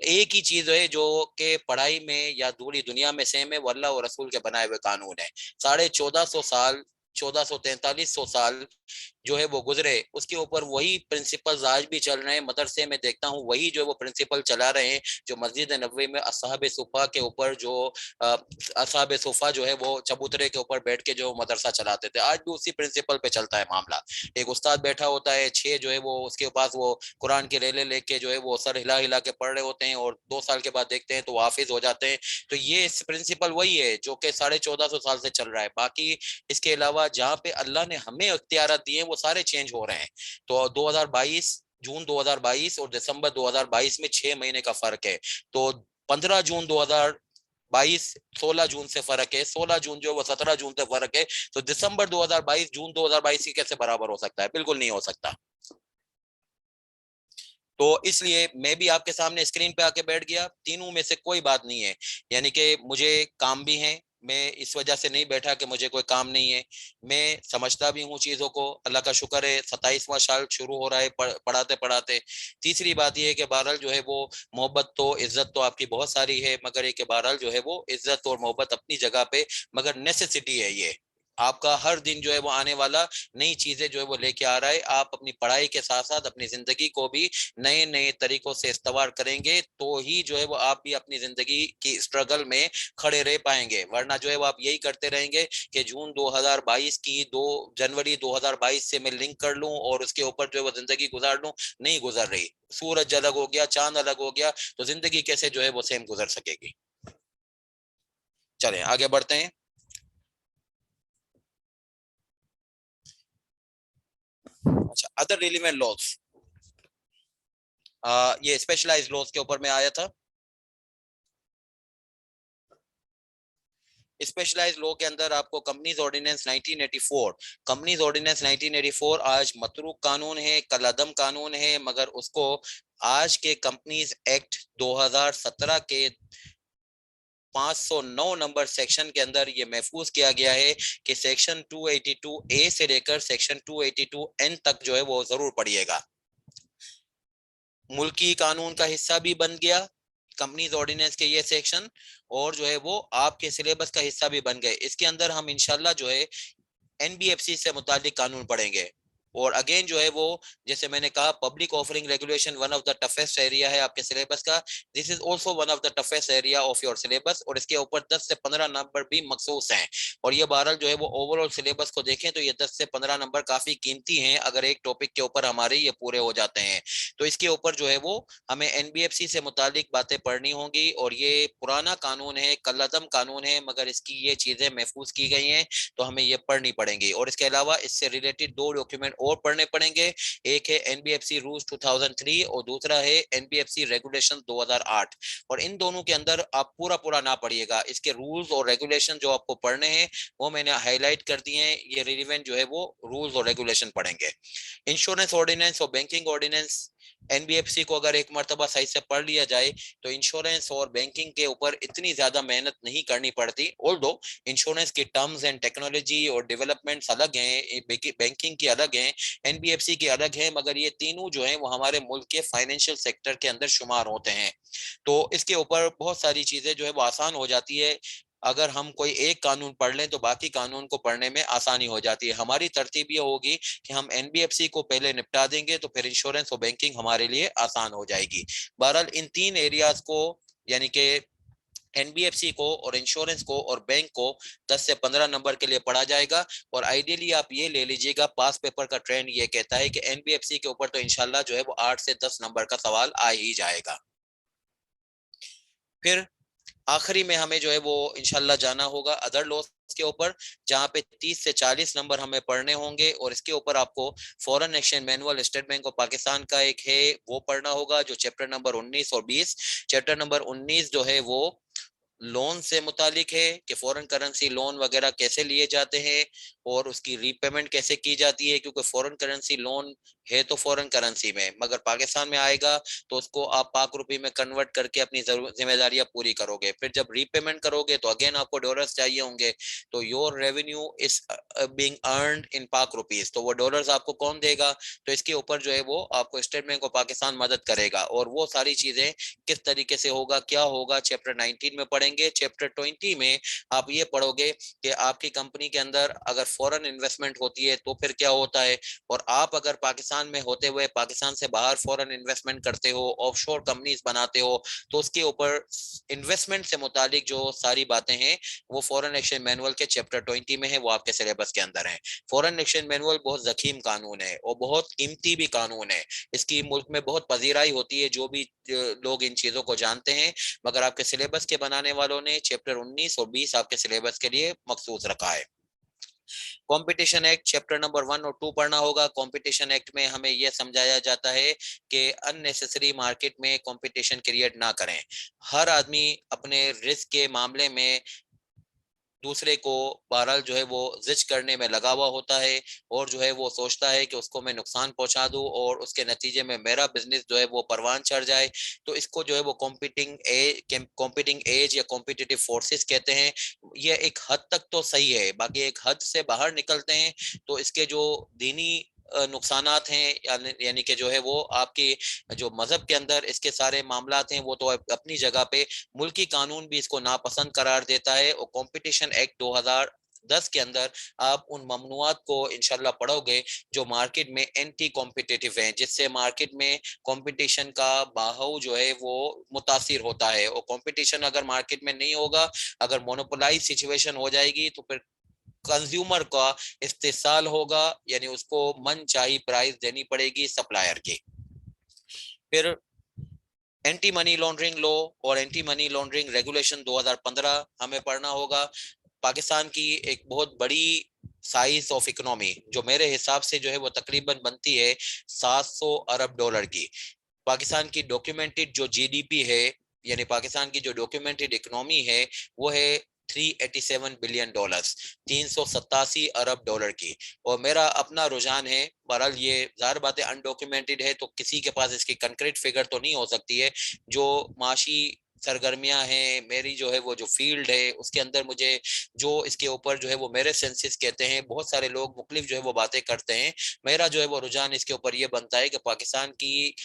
एक ही चीज है जो कि पढ़ाई में या दूसरी दुनिया में सेम है, वो अल्लाह और रसूल के बनाए हुए कानून है। 1450 साल 1400 4300 साल जो है वो गुजरे, उसके ऊपर वही प्रिंसिपल्स आज भी चल रहे हैं। मदरसे में देखता हूँ वही जो है वो प्रिंसिपल चला रहे हैं जो मस्जिद नबवी में असहाब सुफा के ऊपर जो असहाब सुफा जो है वो चबूतरे के ऊपर बैठ के जो मदरसा चलाते थे, आज भी उसी प्रिंसिपल पे चलता है मामला। एक उस्ताद बैठा होता है, 6 जो है वो उसके पास वो कुरान के रेले लेके जो है वो सर हिला हिला के पढ़ रहे होते हैं और 2 साल के बाद देखते हैं तो वो हाफिज हो जाते हैं। तो ये प्रिंसिपल वही है जो कि 1450 साल से चल रहा है। बाकी इसके अलावा जहाँ पे अल्लाह ने हमें इख्तियार दिए हैं वो सारे चेंज हो रहे हैं। तो 2022 जून 2022 और दिसंबर 2022 में 6 महीने का फर्क है। तो 15 जून 2022 16 जून से फर्क है, 16 जून जो वो 17 जून से फर्क है। तो दिसंबर 2022 जून 2022 की कैसे बराबर हो सकता है? बिल्कुल नहीं हो सकता। तो इसलिए मैं भी आपके सामने स्क्रीन पे आके बैठ गया, तीनों में से कोई बात नहीं है। यानी कि मुझे काम भी है, मैं इस वजह से नहीं बैठा कि मुझे कोई काम नहीं है। मैं समझता भी हूँ चीजों को, अल्लाह का शुक्र है 27वां साल शुरू हो रहा है पढ़ाते पढ़ाते। तीसरी बात यह है कि बहरहाल जो है वो मोहब्बत तो इज्जत तो आपकी बहुत सारी है, मगर एक बहरहाल जो है वो इज्जत और मोहब्बत अपनी जगह पे, मगर नेसेसिटी है ये। आपका हर दिन जो है वो आने वाला नई चीजें जो है वो लेके आ रहा है। आप अपनी पढ़ाई के साथ साथ अपनी जिंदगी को भी नए नए तरीकों से इस्तेमाल करेंगे तो ही जो है वो आप भी अपनी जिंदगी की स्ट्रगल में खड़े रह पाएंगे। वरना जो है वो आप यही करते रहेंगे कि जून 2022 की 2 जनवरी 2022 से मैं लिंक कर लूं और उसके ऊपर जो है वो जिंदगी गुजार लूं। नहीं गुजर रही। सूरज अलग हो गया, चांद अलग हो गया, तो जिंदगी कैसे जो है वो सेम गुजर सकेगी? चलें आगे बढ़ते हैं। अच्छा, अदर रिलीवेंट लॉज, ये स्पेशलाइज्ड लॉज के ऊपर में आया था। स्पेशलाइज्ड लॉ के अंदर आपको कंपनीज ऑर्डिनेंस 1984, कंपनीज ऑर्डिनेंस 1984 आज मतरूक कानून है, कलअदम कानून है, मगर उसको आज के कंपनीज एक्ट 2017 के 509 नंबर सेक्शन के अंदर ये महफूज किया गया है कि सेक्शन 282 ए से लेकर सेक्शन 282 एन तक जो है वो जरूर पढ़िएगा। मुल्की कानून का हिस्सा भी बन गया कंपनीज ऑर्डिनेंस के ये सेक्शन, और जो है वो आपके सिलेबस का हिस्सा भी बन गए। इसके अंदर हम इंशाल्लाह जो है एनबीएफसी से मुतालिक कानून पढ़ेंगे। और अगेन जो है वो, जैसे मैंने कहा, public offering regulation one of the toughest area है आपके सिलेबस का। This is also one of the toughest area of your syllabus, और इसके ऊपर 10 से 15 नंबर भी मखसूस हैं। और ये बहरहाल जो है वो ओवरऑल सिलेबस को देखें तो ये 10 से 15 नंबर काफी कीमती हैं अगर एक टॉपिक के ऊपर हमारे ये पूरे हो जाते हैं। तो इसके ऊपर जो है वो हमें एनबीएफसी से मुतालिक बातें पढ़नी होंगी। और ये पुराना कानून है, कलअदम कानून है, मगर इसकी ये चीजें महफूज की गई हैं, तो हमें ये पढ़नी पड़ेंगी। और इसके अलावा इससे रिलेटेड 2 डॉक्यूमेंट और पढ़ने पड़ेंगे। एक है एनबीएफसी रूल्स 2003 और दूसरा है एनबीएफसी रेगुलेशन 2008। और इन दोनों के अंदर आप पूरा पूरा ना पढ़िएगा, इसके रूल्स और रेगुलेशन जो आपको पढ़ने हैं वो मैंने हाईलाइट कर दिए हैं। ये रिलेवेंट जो है वो रूल्स और रेगुलेशन पढ़ेंगे। इंश्योरेंस ऑर्डिनेंस और बैंकिंग ऑर्डिनेंस, एनबीएफसी को अगर एक मरतबा सही से पढ़ लिया जाए तो इंश्योरेंस और बैंकिंग के ऊपर इतनी ज्यादा मेहनत नहीं करनी पड़ती। ऑल्दो इंश्योरेंस की टर्म्स एंड टेक्नोलॉजी और डेवलपमेंट्स अलग हैं, बैंकिंग की अलग हैं, एनबीएफसी की अलग है, मगर ये तीनों जो हैं वो हमारे मुल्क के फाइनेंशियल सेक्टर के अंदर शुमार होते हैं। तो इसके ऊपर बहुत सारी चीजें जो है वो आसान हो जाती है। अगर हम कोई एक कानून पढ़ लें तो बाकी कानून को पढ़ने में आसानी हो जाती है। हमारी तरतीब ये होगी कि हम एनबीएफसी को पहले निपटा देंगे तो फिर इंश्योरेंस और बैंकिंग हमारे लिए आसान हो जाएगी। बहरहाल इन 3 एरियाज को, यानी कि एनबीएफसी को और इंश्योरेंस को और बैंक को 10 से 15 नंबर के लिए पढ़ा जाएगा। और आइडियली आप ये ले लीजिएगा, पास पेपर का ट्रेंड ये कहता है कि एनबीएफसी के ऊपर तो इंशाल्लाह जो है वो 8 से 10 नंबर का सवाल आ ही जाएगा। फिर आखिरी में हमें जो है वो इंशाल्लाह जाना होगा अदर लॉस के ऊपर, जहां पे 30 से 40 नंबर हमें पढ़ने होंगे। और इसके ऊपर आपको foreign exchange manual state bank of Pakistan का एक है वो पढ़ना होगा, जो चैप्टर नंबर 19 और 20। चैप्टर नंबर 19 जो है वो लोन से मुतालिक है कि फॉरेन करेंसी लोन वगैरह कैसे लिए जाते हैं और उसकी रीपेमेंट कैसे की जाती है, क्योंकि फॉरेन करेंसी लोन है तो फॉरेन करेंसी में, मगर पाकिस्तान में आएगा तो उसको आप पाक रुपए में कन्वर्ट करके अपनी जिम्मेदारियां पूरी करोगे। फिर जब रीपेमेंट करोगे तो अगेन आपको डॉलर्स चाहिए होंगे। तो your revenue is being earned in Pak rupees, तो वो डॉलर्स आपको कौन देगा? तो इसके ऊपर जो है वो आपको स्टेट बैंक ऑफ पाकिस्तान मदद करेगा। और वो सारी चीजें किस तरीके से होगा, क्या होगा, चैप्टर 19 में पढ़ेंगे। चैप्टर 20 में आप ये पढ़ोगे कि आपकी कंपनी के अंदर अगर फॉरेन इन्वेस्टमेंट होती है तो फिर क्या होता है, और आप अगर पाकिस्तान में होते हुए पाकिस्तान से बाहर फॉरेन इन्वेस्टमेंट करते हो, ऑफशोर कंपनीज बनाते हो, तो उसके ऊपर इन्वेस्टमेंट से मुतालिक जो सारी बातें हैं वो फॉरेन एक्सचेंज मैनुअल के चैप्टर 20 में है, वो आपके सिलेबस के अंदर है। फॉरेन एक्सचेंज मैनुअल बहुत जखीम कानून है और बहुत कीमती भी कानून है। इसकी मुल्क में बहुत पजीराई होती है, जो भी लोग इन चीजों को जानते हैं, मगर आपके सिलेबस के बनाने वालों ने चैप्टर 19 और 20 आपके सिलेबस के लिए मखसूस रखा है। कंपटीशन एक्ट चैप्टर नंबर 1 और 2 पढ़ना होगा। कंपटीशन एक्ट में हमें यह समझाया जाता है कि अननेसेसरी मार्केट में कंपटीशन क्रिएट ना करें। हर आदमी अपने रिस्क के मामले में दूसरे को बहरहाल जो है वो जिच करने में लगा हुआ होता है, और जो है वो सोचता है कि उसको मैं नुकसान पहुंचा दूं और उसके नतीजे में मेरा बिजनेस जो है वो परवान चढ़ जाए। तो इसको जो है वो कॉम्पिटिंग एज या कॉम्पिटिटिव फोर्सेस कहते हैं। ये एक हद तक तो सही है, बाकी एक हद से बाहर निकलते हैं तो इसके जो दीनी नुकसानात हैं, यानी कि जो है वो आपकी जो मजहब के अंदर इसके सारे मामलात हैं, वो तो अपनी जगह पे मुल्की कानून भी इसको नापसंद करार देता है। और कंपटीशन एक्ट 2010 के अंदर आप उन ममनुआत को इंशाल्लाह पढ़ोगे जो मार्केट में एंटी कॉम्पिटिटिव हैं, जिससे मार्केट में कंपटीशन का बाहू जो है वो मुतासिर होता है। और कंपटीशन अगर मार्केट में नहीं होगा, अगर मोनोपोलाइज सिचुएशन हो जाएगी, तो फिर कंज्यूमर का इस्तेसाल होगा, यानी उसको मन चाही प्राइस देनी पड़ेगी सप्लायर की। फिर एंटी मनी लॉन्ड्रिंग लॉ और एंटी मनी लॉन्ड्रिंग रेगुलेशन 2015 हमें पढ़ना होगा। पाकिस्तान की एक बहुत बड़ी साइज ऑफ इकोनॉमी जो मेरे हिसाब से जो है वो तकरीबन बनती है 700 अरब डॉलर की। पाकिस्तान की डॉक्यूमेंटेड जो जीडीपी है, यानी पाकिस्तान की जो डॉक्यूमेंटेड इकोनॉमी है, वो है 387 बिलियन डॉलर्स, 387 अरब डॉलर की। और मेरा अपना रुझान है, बहरहाल ये ज़ाहिर बात है अनडॉक्यूमेंटेड है तो किसी के पास इसकी कंक्रीट फिगर तो नहीं हो सकती है। जो माशी सरगर्मियां हैं मेरी, जो है वो जो फील्ड है उसके अंदर मुझे जो इसके ऊपर जो है वो मेरे सेंसेस कहते हैं, बहुत सारे लोग मुख्तलिफ जो है वो बातें करते हैं। मेरा जो है वो रुझान इसके ऊपर ये बनता है कि पाकिस्तान की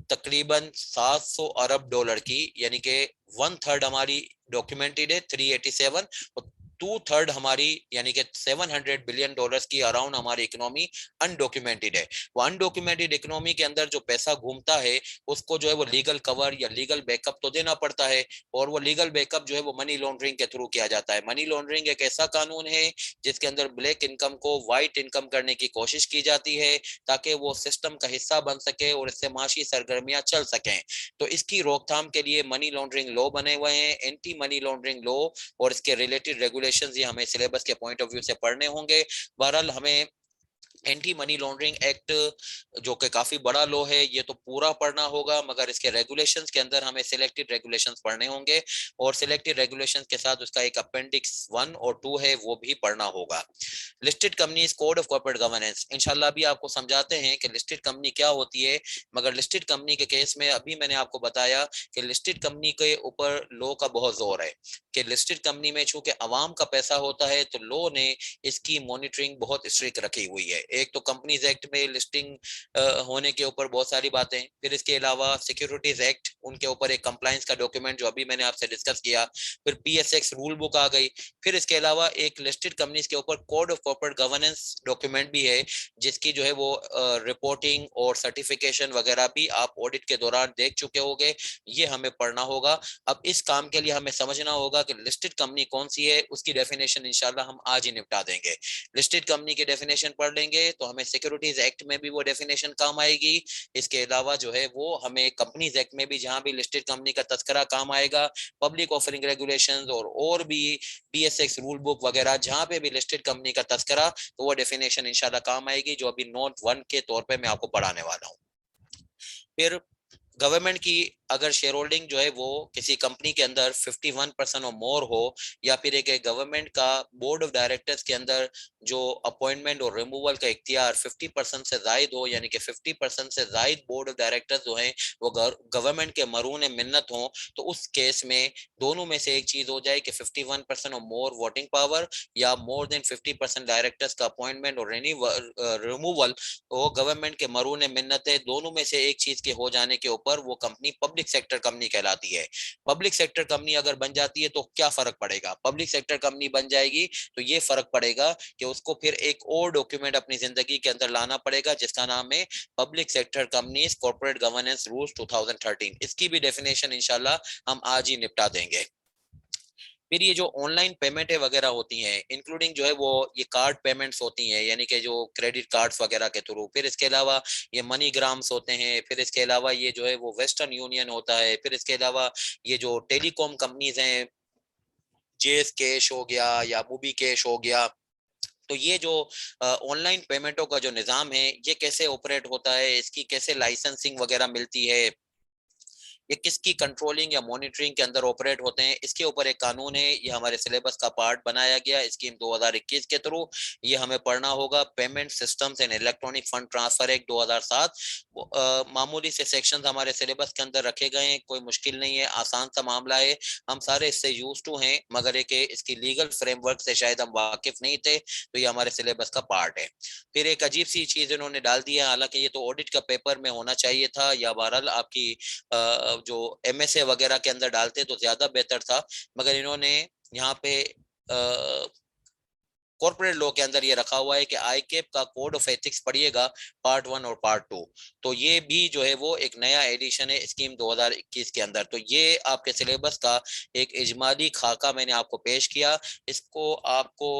तकरीबन 700 अरब डॉलर की, यानी कि 1/3 हमारी डॉक्यूमेंटेड है 387, और 2/3 हमारी यानी कि 700 बिलियन डॉलर्स की अराउंड हमारी इकोनॉमी अनडॉक्यूमेंटेड है। वो अनडॉक्यूमेंटेड इकोनॉमी के अंदर जो पैसा घूमता है उसको जो है वो लीगल कवर या लीगल बैकअप तो देना पड़ता है, और वो लीगल बैकअप जो है वो मनी लॉन्ड्रिंग के थ्रू किया जाता है। मनी लॉन्ड्रिंग एक ऐसा कानून है जिसके अंदर ब्लैक इनकम को व्हाइट इनकम करने की कोशिश की जाती है ताकि वो सिस्टम का हिस्सा बन सके और इससे माशी सरगर्मियां चल सकें। तो इसकी रोकथाम के लिए मनी लॉन्ड्रिंग लॉ बने हुए हैं, एंटी मनी लॉन्ड्रिंग लॉ और इसके रिलेटेड रेगुलेशंस, ये हमें सिलेबस के पॉइंट ऑफ व्यू से पढ़ने होंगे। बहरहाल हमें एंटी मनी लॉन्ड्रिंग एक्ट जो कि काफी बड़ा लॉ है, ये तो पूरा पढ़ना होगा, मगर इसके रेगुलेशंस के अंदर हमें सिलेक्टेड रेगुलेशंस पढ़ने होंगे, और सिलेक्टेड रेगुलेशंस के साथ उसका एक अपेंडिक्स 1 और 2 है वो भी पढ़ना होगा। Listed companies code of corporate governance इंशाल्लाह भी आपको समझाते हैं कि लिस्टेड कंपनी क्या होती है। मगर लिस्टेड कंपनी के केस में अभी मैंने आपको बताया कि लिस्टेड कंपनी के ऊपर लॉ का बहुत जोर है कि लिस्टेड कंपनी में चूंकि अवाम का पैसा होता है तो लॉ ने इसकी मॉनिटरिंग बहुत स्ट्रिक्ट रखी हुई है। एक तो कंपनीज एक्ट में लिस्टिंग होने के ऊपर बहुत सारी बातें, फिर इसके अलावा सिक्योरिटीज एक्ट, उनके ऊपर एक कंप्लायंस का डॉक्यूमेंट जो अभी मैंने आपसे डिस्कस किया, फिर पीएसएक्स रूल बुक आ गई, फिर इसके अलावा एक लिस्टेड कंपनीज के ऊपर code of corporate governance document भी है, जिसकी जो है वो रिपोर्टिंग और सर्टिफिकेशन वगैरह भी आप ऑडिट के दौरान देख चुके होंगे। ये हमें पढ़ना होगा। अब इस काम के लिए हमें समझना होगा कि लिस्टेड कंपनी कौन सी है, उसकी डेफिनेशन इंशाल्लाह हम आज ही निपटा देंगे। लिस्टेड कंपनी की डेफिनेशन पढ़ लेंगे तो हमें सिक्योरिटीज एक्ट में भी वो डेफिनेशन काम आएगी। इसके अलावा जो है वो हमें कंपनीज एक्ट में भी, जहां भी लिस्टेड कंपनी का तस्करा काम आएगा, पब्लिक ऑफरिंग रेगुलेशंस और भी पीएसएक्स रूल बुक वगैरह, जहां पे भी लिस्टेड कंपनी का तस्करा, तो वो डेफिनेशन इंशाल्लाह काम आएगी, जो अभी नोट 1 के तौर पे मैं आपको पढ़ाने वाला हूँ। फिर गवर्नमेंट की अगर शेयर होल्डिंग जो है वो किसी कंपनी के अंदर 51% और मोर हो, या फिर एक गवर्नमेंट का बोर्ड ऑफ डायरेक्टर्स के अंदर जो अपॉइंटमेंट और रिमूवल का इख्तियार 50% से जायद हो, यानी कि 50% से जायद बोर्ड ऑफ डायरेक्टर्स जो हैं वो गवर्नमेंट के मरून मिन्नत हो, तो उस केस में दोनों में से एक चीज हो जाए कि 51% और मोर वोटिंग पावर, या मोर देन 50% डायरेक्टर्स का अपॉइंटमेंट और रिमूवल वो गवर्नमेंट के मरून मिन्नत है, दोनों में से एक चीज के हो जाने के ऊपर वो कंपनी पब्लिक सेक्टर कंपनी कहलाती है। पब्लिक सेक्टर कंपनी अगर बन जाती है तो क्या फर्क पड़ेगा? पब्लिक सेक्टर कंपनी बन जाएगी तो ये फर्क पड़ेगा कि उसको फिर एक और डॉक्यूमेंट अपनी जिंदगी के अंदर लाना पड़ेगा जिसका नाम है public sector companies corporate governance rules 2013। इसकी भी डेफिनेशन इंशाल्लाह हम आज ही निपटा देंगे। फिर ये जो ऑनलाइन पेमेंट है वगैरह होती हैं, इंक्लूडिंग जो है वो ये कार्ड पेमेंट्स होती हैं, यानी कि जो क्रेडिट कार्ड्स वगैरह के थ्रू, फिर इसके अलावा ये मनी ग्राम्स होते हैं, फिर इसके अलावा ये जो है वो वेस्टर्न यूनियन होता है, फिर इसके अलावा ये जो टेलीकॉम कंपनीज हैं, जेएस कैश हो गया या मूवी कैश हो गया, तो ये जो ऑनलाइन पेमेंटों का जो निज़ाम है, ये कैसे ऑपरेट होता है, इसकी कैसे लाइसेंसिंग वगैरह मिलती है, ये किसकी कंट्रोलिंग या मॉनिटरिंग के अंदर ऑपरेट होते हैं, इसके ऊपर एक कानून है, ये हमारे सिलेबस का पार्ट बनाया गया स्कीम 2021 के थ्रू। ये हमें पढ़ना होगा, payment systems and electronic fund transfer act 2007। मामूली से सेक्शंस हमारे सिलेबस के अंदर रखे गए हैं, कोई मुश्किल नहीं है, आसान सा मामला है, हम सारे इससे यूज टू हैं, मगर एक इसकी लीगल फ्रेमवर्क से शायद हम वाकिफ नहीं थे, तो ये हमारे सिलेबस का पार्ट है। फिर एक अजीब सी चीज इन्होंने डाल दी है, हालांकि ये तो ऑडिट का पेपर में होना चाहिए था, या बहरहाल आपकी जो एमएसए वगैरह के अंदर डालते तो ज्यादा बेहतर था, मगर इन्होंने यहाँ पे कॉर्पोरेट लॉ के अंदर ये रखा हुआ है कि आईकेप का कोड ऑफ एथिक्स पढ़िएगा, पार्ट 1 और पार्ट 2। तो ये भी जो है वो एक नया एडिशन है स्कीम 2021 के अंदर। तो ये आपके सिलेबस का एक इजमाली खाका मैंने आपको पेश किया, इसको आपको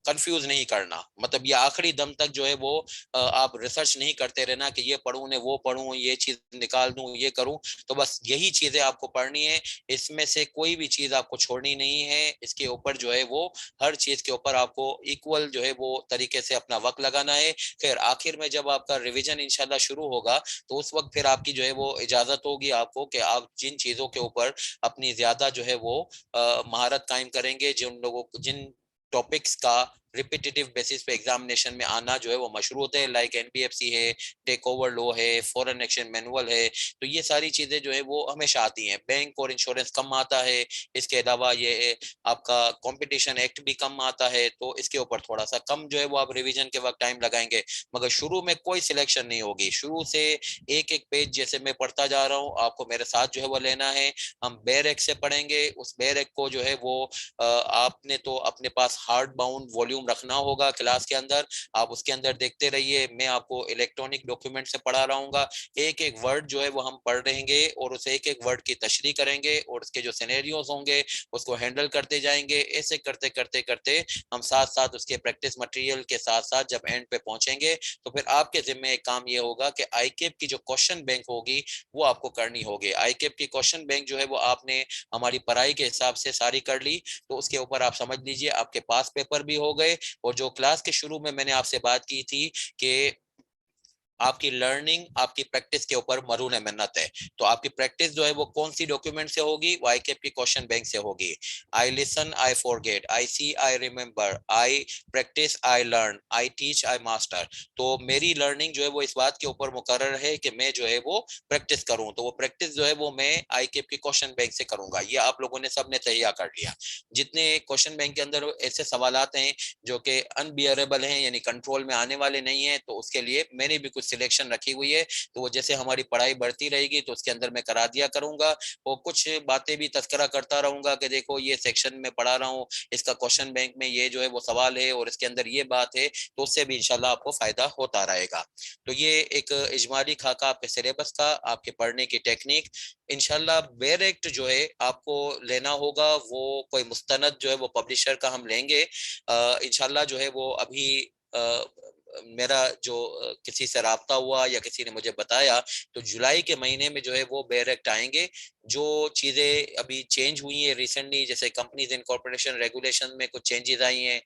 कंफ्यूज नहीं करना, मतलब ये आखिरी दम तक जो है वो आप रिसर्च नहीं करते रहना कि ये पढ़ूं ने वो पढ़ूं, ये चीज निकाल दूं, ये करूं। तो बस यही चीजें आपको पढ़नी है, इसमें से कोई भी चीज आपको छोड़नी नहीं है, इसके ऊपर जो है वो हर चीज के ऊपर आपको इक्वल जो है वो तरीके से अपना वक्त लगाना है। फिर आखिर में जब आपका रिविजन इंशाल्लाह शुरू होगा, तो उस वक्त फिर आपकी जो है वो इजाजत होगी आपको कि आप जिन चीजों के ऊपर अपनी ज्यादा जो है वो महारत कायम करेंगे, जिन टॉपिक्स का रिपीटेटिव बेसिस पे एग्जामिनेशन में आना जो है वो मशरूत है, लाइक एनबीएफसी है, टेक ओवर लॉ है, फॉरेन एक्सचेंज मैनुअल है, तो ये सारी चीजें जो है वो हमेशा आती हैं। बैंक और इंश्योरेंस कम आता है, इसके अलावा ये आपका कंपटीशन एक्ट भी कम आता है, तो इसके ऊपर थोड़ा सा कम जो है वो आप रिवीजन के वक्त टाइम लगाएंगे, मगर शुरू में कोई सिलेक्शन नहीं होगी, शुरू से एक एक पेज जैसे मैं पढ़ता जा रहा हूँ आपको मेरे साथ जो है वो लेना है। हम बेयर एक्ट से पढ़ेंगे, उस बेयर एक्ट को जो है वो आपने तो अपने पास हार्ड बाउंड वॉल्यूम रखना होगा क्लास के अंदर, आप उसके अंदर देखते रहिए, मैं आपको इलेक्ट्रॉनिक डॉक्यूमेंट से पढ़ा रहूंगा, एक एक वर्ड जो है वो हम पढ़ रहेंगे और उस एक एक वर्ड की तशरीह करेंगे और उसके जो सिनेरियोज होंगे उसको हैंडल करते जाएंगे। ऐसे करते करते करते हम साथ साथ उसके प्रैक्टिस मटेरियल के साथ साथ जब एंड पे पहुंचेंगे, तो फिर आपके जिम्मे एक काम ये होगा कि आईकेप की जो क्वेश्चन बैंक होगी वो आपको करनी होगी। आईकेप की क्वेश्चन बैंक जो है वो आपने हमारी पढ़ाई के हिसाब से सारी कर ली, तो उसके ऊपर आप समझ लीजिए आपके पास पेपर भी हो गए। और जो क्लास के शुरू में मैंने आपसे बात की थी कि आपकी लर्निंग आपकी प्रैक्टिस के ऊपर मरून मिन्नत है, तो आपकी प्रैक्टिस जो है वो कौन सी डॉक्यूमेंट से होगी, वो आईकेप की क्वेश्चन बैंक से होगी। I listen I forget, I see I remember, I practise I learn, I teach I master. तो मेरी लर्निंग जो है वो इस बात के ऊपर मुकर्रर है कि मैं जो है वो प्रैक्टिस करूं, तो वो प्रैक्टिस जो है वो मैं आईकेप की क्वेश्चन बैंक से करूंगा। ये आप लोगों ने सबने तैयार कर लिया। जितने क्वेश्चन बैंक के अंदर ऐसे सवालात हैं जो कि अनबियरेबल हैं, यानी कंट्रोल में आने वाले नहीं है, तो उसके लिए मैंने भी कुछ सिलेक्शन रखी हुई है, तो वो जैसे हमारी पढ़ाई बढ़ती रहेगी तो उसके अंदर मैं करा दिया करूंगा, और कुछ बातें भी तस्करा करता रहूंगा कि देखो ये सेक्शन में पढ़ा रहा हूँ, इसका क्वेश्चन बैंक में ये जो है वो सवाल है और इसके अंदर ये बात है, तो उससे भी इंशाल्लाह आपको फायदा होता रहेगा। तो ये एक इजमाली खाका आपके सिलेबस का, आपके पढ़ने की टेक्निक। इंशाल्लाह बेयर एक्ट जो है आपको लेना होगा, वो कोई मुस्तनद जो है वो पब्लिशर का हम लेंगे इंशाल्लाह। जो है वो अभी मेरा जो किसी से राब्ता हुआ या किसी ने मुझे बताया, तो जुलाई के महीने में जो है वो बेयर एक्ट आएंगे। जो चीजें अभी चेंज हुई है रिसेंटली, जैसे कंपनीज इनकॉर्पोरेशन रेगुलेशन में कुछ चेंजेस आई हैं,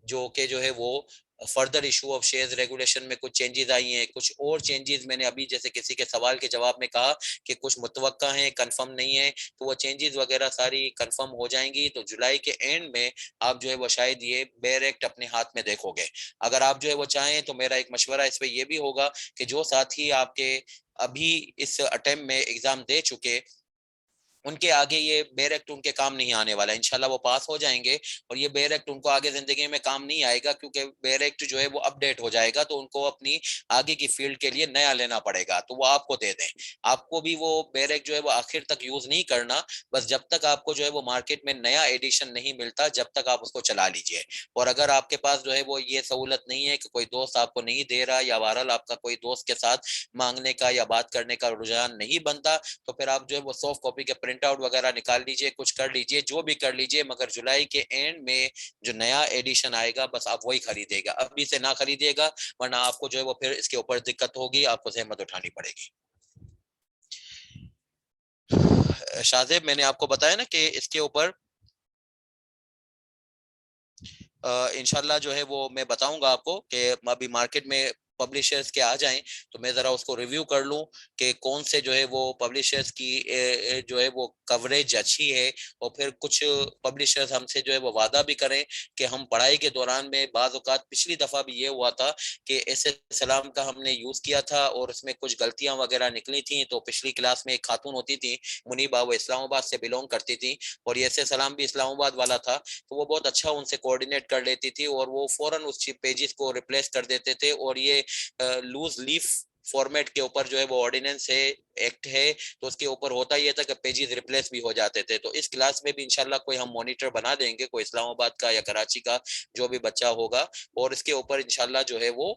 जो कि जो है वो further issue of shares regulation में कुछ चेंजेस आई हैं, कुछ और चेंजेस मैंने अभी जैसे किसी के सवाल के जवाब में कहा कि कुछ मुतवक्का हैं, कंफर्म नहीं है, तो वो चेंजेस वगैरह सारी कंफर्म हो जाएंगी। तो जुलाई के एंड में आप जो है वो शायद ये बेयर एक्ट अपने हाथ में देखोगे। अगर आप जो है वो चाहें तो मेरा एक मशवरा इस पे ये भी होगा कि जो साथी आपके अभी इस अटेम्प्ट में एग्जाम दे चुके, उनके आगे ये बेयर एक्ट उनके काम नहीं आने वाला, इंशाल्लाह वो पास हो जाएंगे, और ये बेयर एक्ट उनको आगे जिंदगी में काम नहीं आएगा, क्योंकि बेयर एक्ट जो है वो अपडेट हो जाएगा, तो उनको अपनी आगे की फील्ड के लिए नया लेना पड़ेगा, तो वो आपको दे दें। आपको भी वो बेयर एक्ट जो है वो आखिर तक यूज नहीं करना, बस जब तक आपको जो है वो मार्केट में नया एडिशन नहीं मिलता, जब तक आप उसको चला लीजिए। और अगर आपके पास जो है वो ये सहूलत नहीं है कि कोई दोस्त आपको नहीं दे रहा, या बहरहाल आपका कोई दोस्त के साथ मांगने का या बात करने का रुझान नहीं बनता, तो फिर आप जो है वो सॉफ्ट कॉपी के प्रिंट आउट वगैरह निकाल लीजिए, कुछ कर लीजिए, जो भी कर लीजिए, मगर जुलाई के एंड में जो नया एडिशन आएगा बस आप वही खरीदेगा, अभी से ना खरीदिएगा, वरना आपको जो है वो फिर इसके ऊपर दिक्कत होगी, आपको जहमत उठानी पड़ेगी। शाहजेब, मैंने आपको बताया ना कि इसके ऊपर इंशाल्लाह जो है वो मैं बताऊंगा आपको कि अभी मार्केट में पब्लिशर्स के आ जाएं तो मैं जरा उसको रिव्यू कर लूं कि कौन से जो है वो पब्लिशर्स की जो है वो कवरेज अच्छी है। और फिर कुछ पब्लिशर्स हमसे जो है वो वादा भी करें कि हम पढ़ाई के दौरान में बाज़ औक़ात, पिछली दफा भी ये हुआ था कि ऐसे सलाम का हमने यूज किया था और उसमें कुछ गलतियां वगैरह निकली थी। तो पिछली क्लास में एक खातून होती थी मुनीबा, वो इस्लामाबाद से बिलोंग करती थी और ये ऐसे सलाम भी इस्लामाबाद वाला था, तो वो बहुत अच्छा उनसे कोऑर्डिनेट कर लेती थी और वो फौरन उस पेजेस को रिप्लेस कर देते थे। और ये लूज लीफ फॉर्मेट के ऊपर जो है वो ऑर्डिनेंस है, एक्ट है, तो उसके ऊपर होता ही था कि पेजेस रिप्लेस भी हो जाते थे। तो इस क्लास में भी इंशाल्लाह कोई हम मॉनिटर बना देंगे, कोई इस्लामाबाद का या कराची का जो भी बच्चा होगा, और इसके ऊपर इंशाल्लाह जो है वो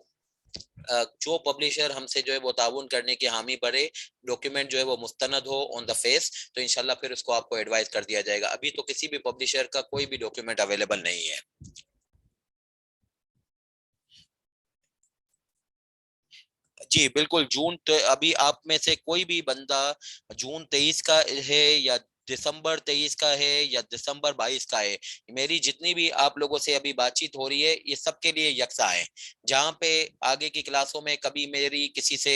जो पब्लिशर हमसे जो है वो ताउन करने की हामी भरे, डॉक्यूमेंट जो है वो मुस्तनद हो ऑन द फेस, तो इंशाल्लाह फिर उसको आपको एडवाइस कर दिया जाएगा। अभी तो किसी भी पब्लिशर का कोई भी डॉक्यूमेंट अवेलेबल नहीं है। जी बिल्कुल, जून तो अभी आप में से कोई भी बंदा जून 23 का है या दिसंबर 23 का है या दिसंबर 22 का है, मेरी जितनी भी आप लोगों से अभी बातचीत हो रही है ये सबके लिए यकसा है। जहाँ पे आगे की क्लासों में कभी मेरी किसी से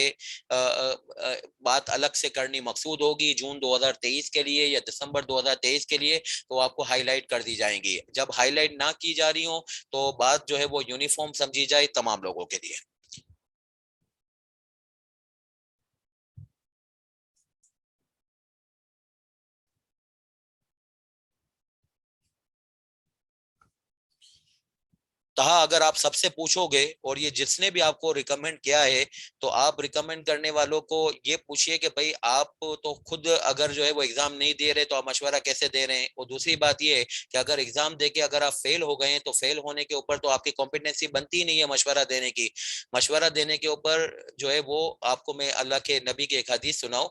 बात अलग से करनी मकसूद होगी जून 2023 के लिए या दिसंबर 2023 के लिए, तो आपको हाईलाइट कर दी जाएंगी। जब हाईलाइट ना की जा रही हो तो बात जो है वो यूनिफॉर्म समझी जाए तमाम लोगों के लिए। कहा अगर आप सबसे पूछोगे और ये जिसने भी आपको रिकमेंड किया है, तो आप रिकमेंड करने वालों को ये पूछिए कि भाई आप तो खुद अगर जो है वो एग्जाम नहीं दे रहे तो आप मशवरा कैसे दे रहे हैं। और दूसरी बात ये है कि अगर एग्जाम दे के अगर आप फेल हो गए हैं तो फेल होने के ऊपर तो आपकी कॉम्पिटेंसी बनती ही नहीं है मशवरा देने की। मशवरा देने के ऊपर जो है वो आपको मैं अल्लाह के नबी की एक हदीस सुनाऊं,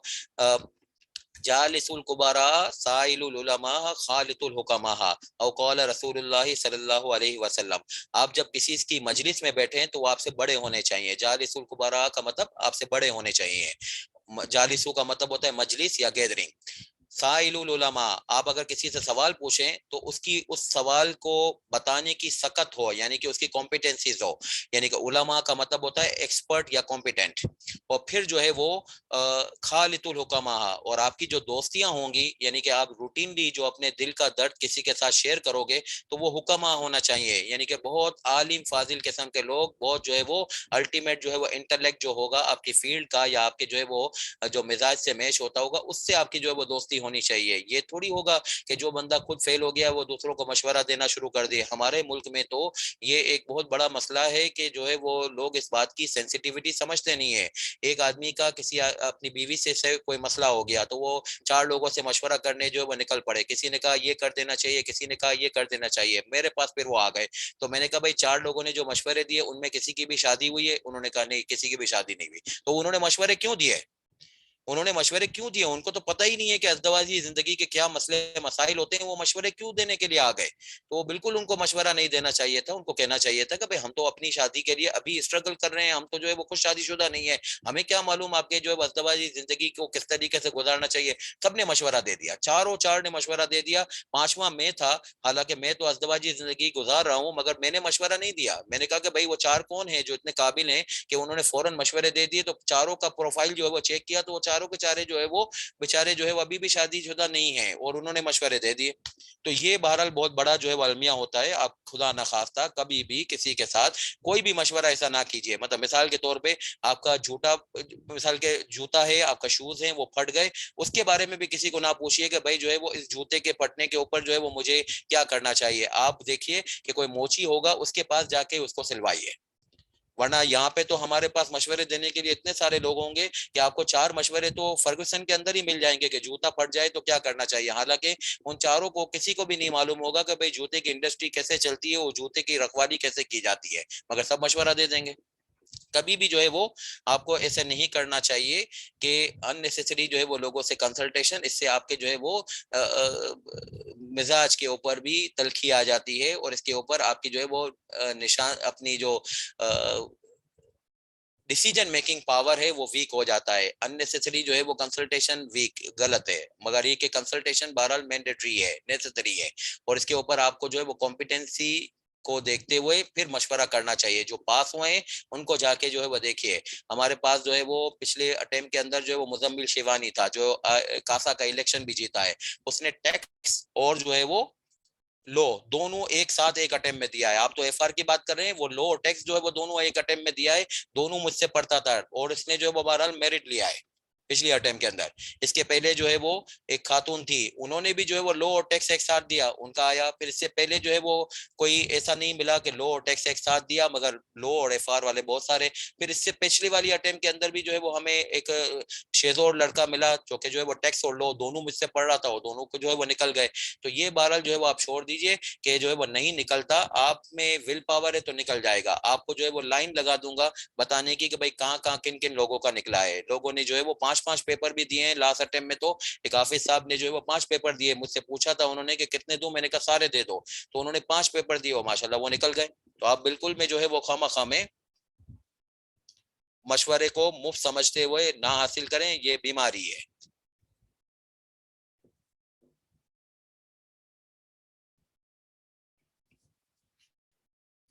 जालिसुल कुबारा साइलुल उलमा खालितुल हुकमा औ क़ाल रसूलुल्लाह सल्लल्लाहु अलैहि वसल्लम। आप जब किसी की मजलिस में बैठे हैं तो वो आपसे बड़े होने चाहिए। जालिसुल कुबारा का मतलब आपसे बड़े होने चाहिए। जालिसु का मतलब होता है मजलिस या गैदरिंग। साइलुल उलमा, आप अगर किसी से सवाल पूछें तो उसकी उस सवाल को बताने की सकत हो, यानी कि उसकी कॉम्पिटेंसीज हो। यानी कि उलमा का मतलब होता है एक्सपर्ट या कॉम्पिटेंट। और फिर जो है वो खालितुल हुकमा, और आपकी जो दोस्तियां होंगी यानी कि आप रूटीनली जो अपने दिल का दर्द किसी के साथ शेयर करोगे तो वो हुकमा होना चाहिए, यानी कि बहुत आलिम फाजिल किस्म के लोग, बहुत जो है वो अल्टीमेट जो है वो इंटेलेक्ट जो होगा आपकी फील्ड का या आपके जो है वो जो मिजाज से मैच होता होगा उससे आपकी जो है वो दोस्ती होनी चाहिए। ये थोड़ी होगा कि जो बंदा खुद फेल हो गया वो दूसरों को मशवरा देना शुरू कर दिए। हमारे मुल्क में तो ये एक बहुत बड़ा मसला है कि जो है वो लोग इस बात की सेंसिटिविटी समझते नहीं है। एक आदमी का किसी अपनी बीवी से कोई मसला हो गया तो वो चार लोगों से मशवरा करने जो है वो निकल पड़े। किसी ने कहा ये कर देना चाहिए, किसी ने कहा ये कर देना चाहिए, मेरे पास फिर वो आ गए। तो मैंने कहा भाई चार लोगों ने जो मशवरे दिए उनमें किसी की भी शादी हुई है? उन्होंने कहा नहीं, किसी की भी शादी नहीं हुई। तो उन्होंने मशवरे क्यों दिए? उन्होंने मशवरे क्यों दिए? उनको तो पता ही नहीं है कि अज़दवाजी जिंदगी के क्या मसले मसाइल होते हैं। वो मशवरे क्यों देने के लिए आ गए? तो बिल्कुल उनको मशवरा नहीं देना चाहिए था। उनको कहना चाहिए था कि भाई हम तो अपनी शादी के लिए अभी स्ट्रगल कर रहे हैं, हम तो जो है वो खुद शादीशुदा नहीं है, हमें क्या मालूम आपके जो है अज़दवाजी जिंदगी को किस तरीके से गुजारना चाहिए। सबने मशवरा दे दिया, चारों चार ने मशवरा दे दिया। पांचवा मैं था, हालांकि मैं तो अज़दवाजी जिंदगी गुजार रहा हूँ, मगर मैंने मशवरा नहीं दिया। मैंने कहा कि भाई वो चार कौन है जो इतने काबिल हैं कि उन्होंने फौरन मशवरे दे दिए। तो चारों का प्रोफाइल जो है वो चेक किया तो वो चारों के चारे जो है वो बेचारे जो है वो अभी भी शादीशुदा नहीं है और उन्होंने मशवरे दे दिए। तो ये बहरहाल बहुत बड़ा जो है वो अलमिया होता है। आप खुदा न खास्ता कभी भी किसी के साथ कोई भी मशवरा ऐसा ना कीजिए। मतलब मिसाल के तौर पे आपका जूता, मिसाल के जूता है, आपका शूज है, वो फट गए, उसके बारे में भी किसी को ना पूछिए कि भाई जो है वो इस जूते के फटने के ऊपर जो है वो मुझे क्या करना चाहिए। आप देखिए कि कोई मोची होगा उसके पास जाके उसको सिलवाइए। वरना यहाँ पे तो हमारे पास मशवरे देने के लिए इतने सारे लोग होंगे कि आपको चार मशवरे तो फर्गुसन के अंदर ही मिल जाएंगे कि जूता फट जाए तो क्या करना चाहिए। हालांकि उन चारों को किसी को भी नहीं मालूम होगा कि भाई जूते की इंडस्ट्री कैसे चलती है, वो जूते की रखवाली कैसे की जाती है, मगर सब मशवरा दे देंगे। कभी भी जो है वो आपको ऐसे नहीं करना चाहिए कि अननेसेसरी जो है वो लोगों से कंसल्टेशन, इससे आपके जो है वो मिजाज के ऊपर भी तलखी आ जाती है और इसके ऊपर आपकी जो है वो निशान, अपनी जो डिसीजन मेकिंग पावर है वो वीक हो जाता है। अननेसेसरी जो है वो कंसल्टेशन वीक गलत है, मगर ये कि कंसल्टेशन बहरहाल मैंडेटरी है, नेसेसरी है। और इसके ऊपर आपको जो है वो कॉम्पिटेंसी को देखते हुए फिर मशवरा करना चाहिए। जो पास हुए हैं उनको जाके जो है वो देखिए। हमारे पास जो है वो पिछले अटेम्प्ट के अंदर जो है वो मुजम्मिल शिवानी था, जो कासा का इलेक्शन भी जीता है। उसने टैक्स और जो है वो लो दोनों एक साथ एक अटेम्प्ट में दिया है। आप तो एफआर की बात कर रहे हैं, वो लो और टैक्स जो है वो दोनों एक अटेम्प्ट में दिया है। दोनों मुझसे पढ़ता था और इसने जो है वो बहरहाल मेरिट लिया है पिछली अटेम्प्ट के अंदर। इसके पहले जो है वो एक खातून थी, उन्होंने भी जो है वो लो और टैक्स एक साथ दिया, उनका आया। फिर इससे पहले जो है वो कोई ऐसा नहीं मिला कि लो और टैक्स एक साथ दिया, मगर लो और एफआर वाले बहुत सारे। फिर इससे पिछली वाली अटेम्प्ट के अंदर भी जो है वो हमें एक शेजोर लड़का मिला, जो कि जो है वो टैक्स और लो दोनों मुझसे पढ़ रहा था, वो दोनों को जो है वो निकल गए। तो ये बहरहाल जो है वो आप छोड़ दीजिए कि जो है वो नहीं निकलता। आप में विल पावर है तो निकल जाएगा। आपको जो है वो लाइन लगा दूंगा बताने की कि भाई कहाँ कहाँ किन किन लोगों का निकला है। लोगों ने जो है वो 5-5 पेपर भी दिए हैं लास्ट अटेम्प्ट में। तो एक हाफिज साहब ने जो है वो 5 पेपर दिए, मुझसे पूछा था उन्होंने कि कितने दूं, मैंने कहा सारे दे दो। तो उन्होंने 5 पेपर दिए और माशाल्लाह वो निकल गए। तो आप बिल्कुल में जो है वो खामा में मशवरे को मुफ्त समझते हुए ना हासिल करें, ये बीमारी है।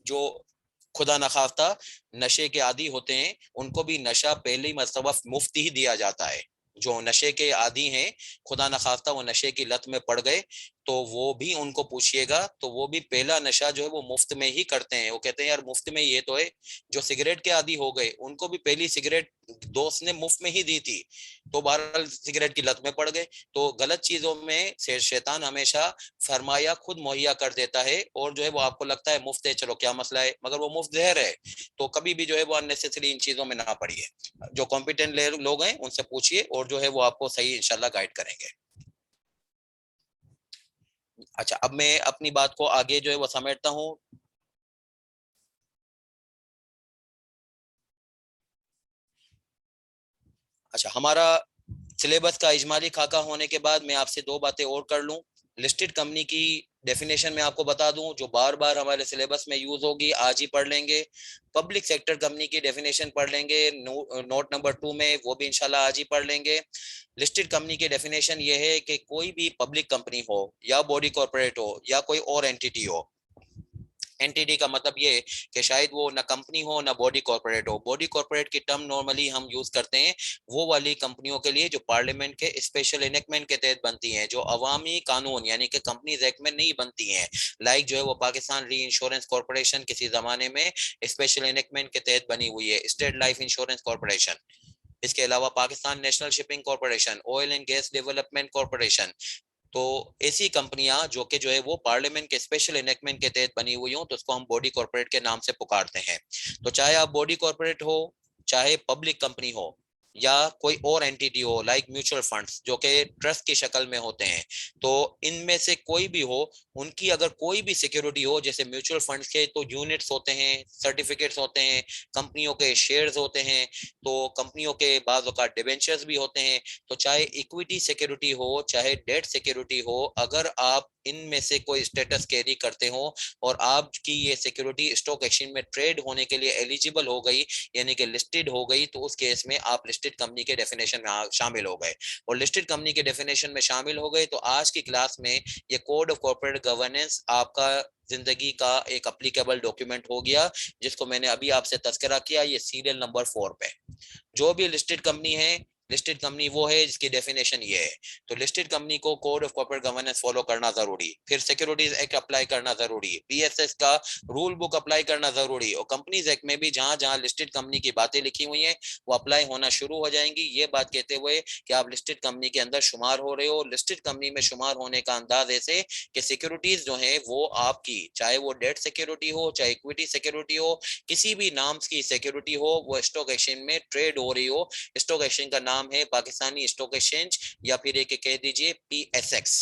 जो खुदा न खास्ता नशे के आदी होते हैं, उनको भी नशा पहली मर्तबा मुफ्त ही दिया जाता है। जो नशे के आदी हैं, खुदा न खास्ता वो नशे की लत में पड़ गए, तो वो भी उनको पूछिएगा तो वो भी पहला नशा जो है वो मुफ्त में ही करते हैं। वो कहते हैं यार मुफ्त में ये तो है। जो सिगरेट के आदी हो गए उनको भी पहली सिगरेट दोस्त ने मुफ्त में ही दी थी, तो बहरहाल सिगरेट की लत में पड़ गए। तो गलत चीजों में से शैतान हमेशा फरमाया खुद मुहैया कर देता है, और जो है वो आपको लगता है मुफ्त है, चलो क्या मसला है, मगर वो मुफ्त जहर है। तो कभी भी जो है वो अननेसेसरी इन चीजों में ना पड़िए। जो कॉम्पिटेंट लोग हैं उनसे पूछिए और जो है वो आपको सही इंशाल्लाह गाइड करेंगे। अच्छा, अब मैं अपनी बात को आगे जो है वो समेटता हूँ। अच्छा, हमारा सिलेबस का इजमाली खाका होने के बाद मैं आपसे दो बातें और कर लूं। लिस्टेड कंपनी की डेफिनेशन में आपको बता दूं, जो बार बार हमारे सिलेबस में यूज होगी, आज ही पढ़ लेंगे। पब्लिक सेक्टर कंपनी की डेफिनेशन पढ़ लेंगे नोट नंबर 2 में, वो भी इंशाल्लाह आज ही पढ़ लेंगे। लिस्टेड कंपनी की डेफिनेशन ये है कि कोई भी पब्लिक कंपनी हो या बॉडी कॉर्पोरेट हो या कोई और एंटिटी हो। एंटिटी का मतलब ये कि शायद वो ना कंपनी हो ना बॉडी कॉर्पोरेट हो। बॉडी कॉर्पोरेट की टर्म नॉर्मली हम यूज करते हैं वो वाली कंपनियों के लिए जो पार्लियामेंट के स्पेशल इनेक्टमेंट के तहत बनती हैं, जो अवामी कानून यानी कि कंपनीज एक्ट में नहीं बनती हैं। लाइक जो है वो पाकिस्तान री इंश्योरेंस कॉर्पोरेशन किसी जमाने में स्पेशल इनेक्टमेंट के तहत बनी हुई है, स्टेट लाइफ इंश्योरेंस कॉर्पोरेशन। इसके अलावा Pakistan national shipping corporation, oil and gas development corporation. तो ऐसी कंपनियां जो कि जो है वो पार्लियामेंट के स्पेशल इनेक्टमेंट के तहत बनी हुई हो, तो उसको हम बॉडी कॉर्पोरेट के नाम से पुकारते हैं। तो चाहे आप बॉडी कॉर्पोरेट हो, चाहे पब्लिक कंपनी हो, या कोई और एंटिटी हो लाइक म्यूचुअल फंड्स जो कि ट्रस्ट की शक्ल में होते हैं, तो इनमें से कोई भी हो, उनकी अगर कोई भी सिक्योरिटी हो, जैसे म्यूचुअल फंड्स के तो यूनिट्स होते हैं, सर्टिफिकेट्स होते हैं, कंपनियों के शेयर्स होते हैं, तो कंपनियों के बाज़ औक़ात डिबेंचर्स भी होते हैं। तो चाहे इक्विटी सिक्योरिटी हो चाहे डेट सिक्योरिटी हो, अगर आप इनमें से कोई स्टेटस कैरी करते हो और आपकी ये सिक्योरिटी स्टॉक एक्सचेंज में ट्रेड होने के लिए एलिजिबल हो गई, यानी कि लिस्टेड हो गई, तो उस केस में आप लिस्टेड कंपनी के डेफिनेशन में शामिल हो गए। और लिस्टेड कंपनी के डेफिनेशन में शामिल हो गए तो आज की क्लास में ये कोड ऑफ कॉर्पोरेट गवर्नेंस आपका जिंदगी का एक अप्लीकेबल डॉक्यूमेंट हो गया, जिसको मैंने अभी आपसे तस्करा किया। ये सीरियल नंबर 4 पे जो भी लिस्टेड कंपनी है, लिस्टेड कंपनी वो है जिसकी डेफिनेशन ये है। तो लिस्टेड कंपनी को code of corporate governance follow करना जरूरी, फिर सिक्योरिटीज एक्ट अप्लाई करना जरूरी, पीएसएस का रूल बुक अप्लाई करना जरूरी, और कंपनीज एक्ट में भी जहां जहां लिस्टेड कंपनी की बातें लिखी हुई हैं वो अप्लाई होना शुरू हो जाएंगी। ये बात कहते हुए कि आप लिस्टेड कंपनी के अंदर शुमार हो रहे हो। लिस्टेड कंपनी में शुमार होने का अंदाज ऐसे कि सिक्योरिटीज जो है वो आपकी, चाहे वो डेट सिक्योरिटी हो चाहे इक्विटी सिक्योरिटी हो, किसी भी नाम की सिक्योरिटी हो, वो स्टॉक एक्सचेंज में ट्रेड हो रही हो। स्टॉक एक्सचेंज का नाम है पाकिस्तानी स्टॉक एक्सचेंज, या फिर एक कह दीजिए पीएसएक्स।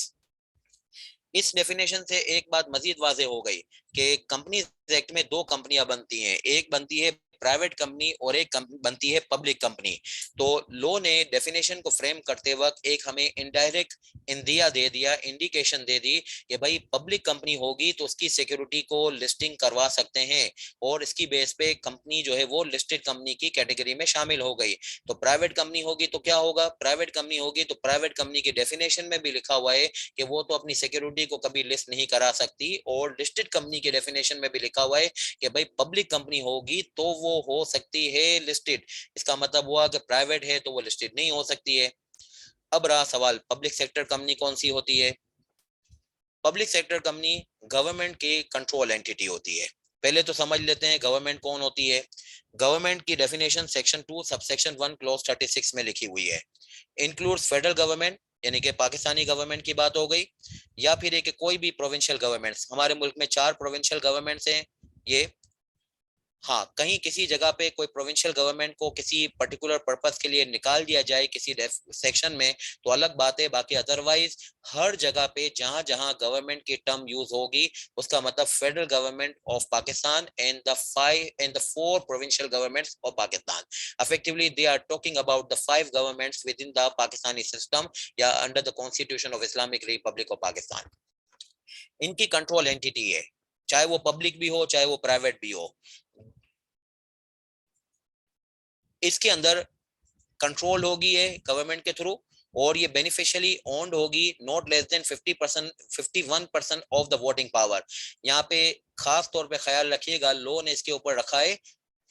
इस डेफिनेशन से एक बात मजीद वाजे हो गई कि कंपनीज एक्ट में दो कंपनियां बनती हैं। एक बनती है प्राइवेट कंपनी और एक बनती है पब्लिक कंपनी। तो लॉ ने डेफिनेशन को फ्रेम करते वक्त एक हमें इनडायरेक्ट इंडिकेशन दे दी कि भाई पब्लिक कंपनी होगी तो उसकी सिक्योरिटी को लिस्टिंग करवा सकते हैं, और इसकी बेस पे कंपनी जो है वो लिस्टेड कंपनी की कैटेगरी में शामिल हो गई। तो प्राइवेट कंपनी होगी तो क्या होगा, प्राइवेट कंपनी होगी तो प्राइवेट कंपनी की डेफिनेशन में भी लिखा हुआ है कि वो तो अपनी सिक्योरिटी को कभी लिस्ट नहीं करा सकती, और लिस्टेड कंपनी के डेफिनेशन में भी लिखा हुआ है कि भाई पब्लिक कंपनी होगी तो वो हो सकती है लिस्टेड। इसका मतलब हुआ कि प्राइवेट है तो वो लिस्टेड नहीं हो सकती है। अब रहा सवाल, पब्लिक सेक्टर कंपनी कौन सी होती है? पब्लिक सेक्टर कंपनी गवर्नमेंट की कंट्रोल एंटिटी होती है। पहले तो समझ लेते हैं गवर्नमेंट कौन होती है। गवर्नमेंट की डेफिनेशन सेक्शन 2 सबसेक्शन 1 क्लॉज 36 में लिखी हुई है। इंक्लूड्स फेडरल गवर्नमेंट, यानी कि पाकिस्तानी गवर्नमेंट की बात हो गई, या फिर एक कोई भी प्रोविंशियल गवर्नमेंट्स। हमारे मुल्क में 4 प्रोविंशियल गवर्नमेंट्स हैं। ये हाँ, कहीं किसी जगह पे कोई प्रोविंशियल गवर्नमेंट को किसी पर्टिकुलर पर्पस के लिए निकाल दिया जाए किसी सेक्शन में तो अलग बात है, बाकी अदरवाइज हर जगह पे जहां जहां गवर्नमेंट की टर्म यूज होगी उसका मतलब federal government of Pakistan and the four provincial governments of Pakistan. Effectively they are talking about the 5 governments within the Pakistani system या under the constitution of Islamic republic of Pakistan. इनकी कंट्रोल एंटिटी है, चाहे वो public भी हो चाहे वो प्राइवेट भी हो। इसके अंदर कंट्रोल होगी है गवर्नमेंट के थ्रू, और ये बेनिफिशियली ओन्ड होगी not less than 50%, 51% of the voting power. यहाँ पे खास तौर पे ख्याल रखिएगा, लॉ ने इसके ऊपर रखा है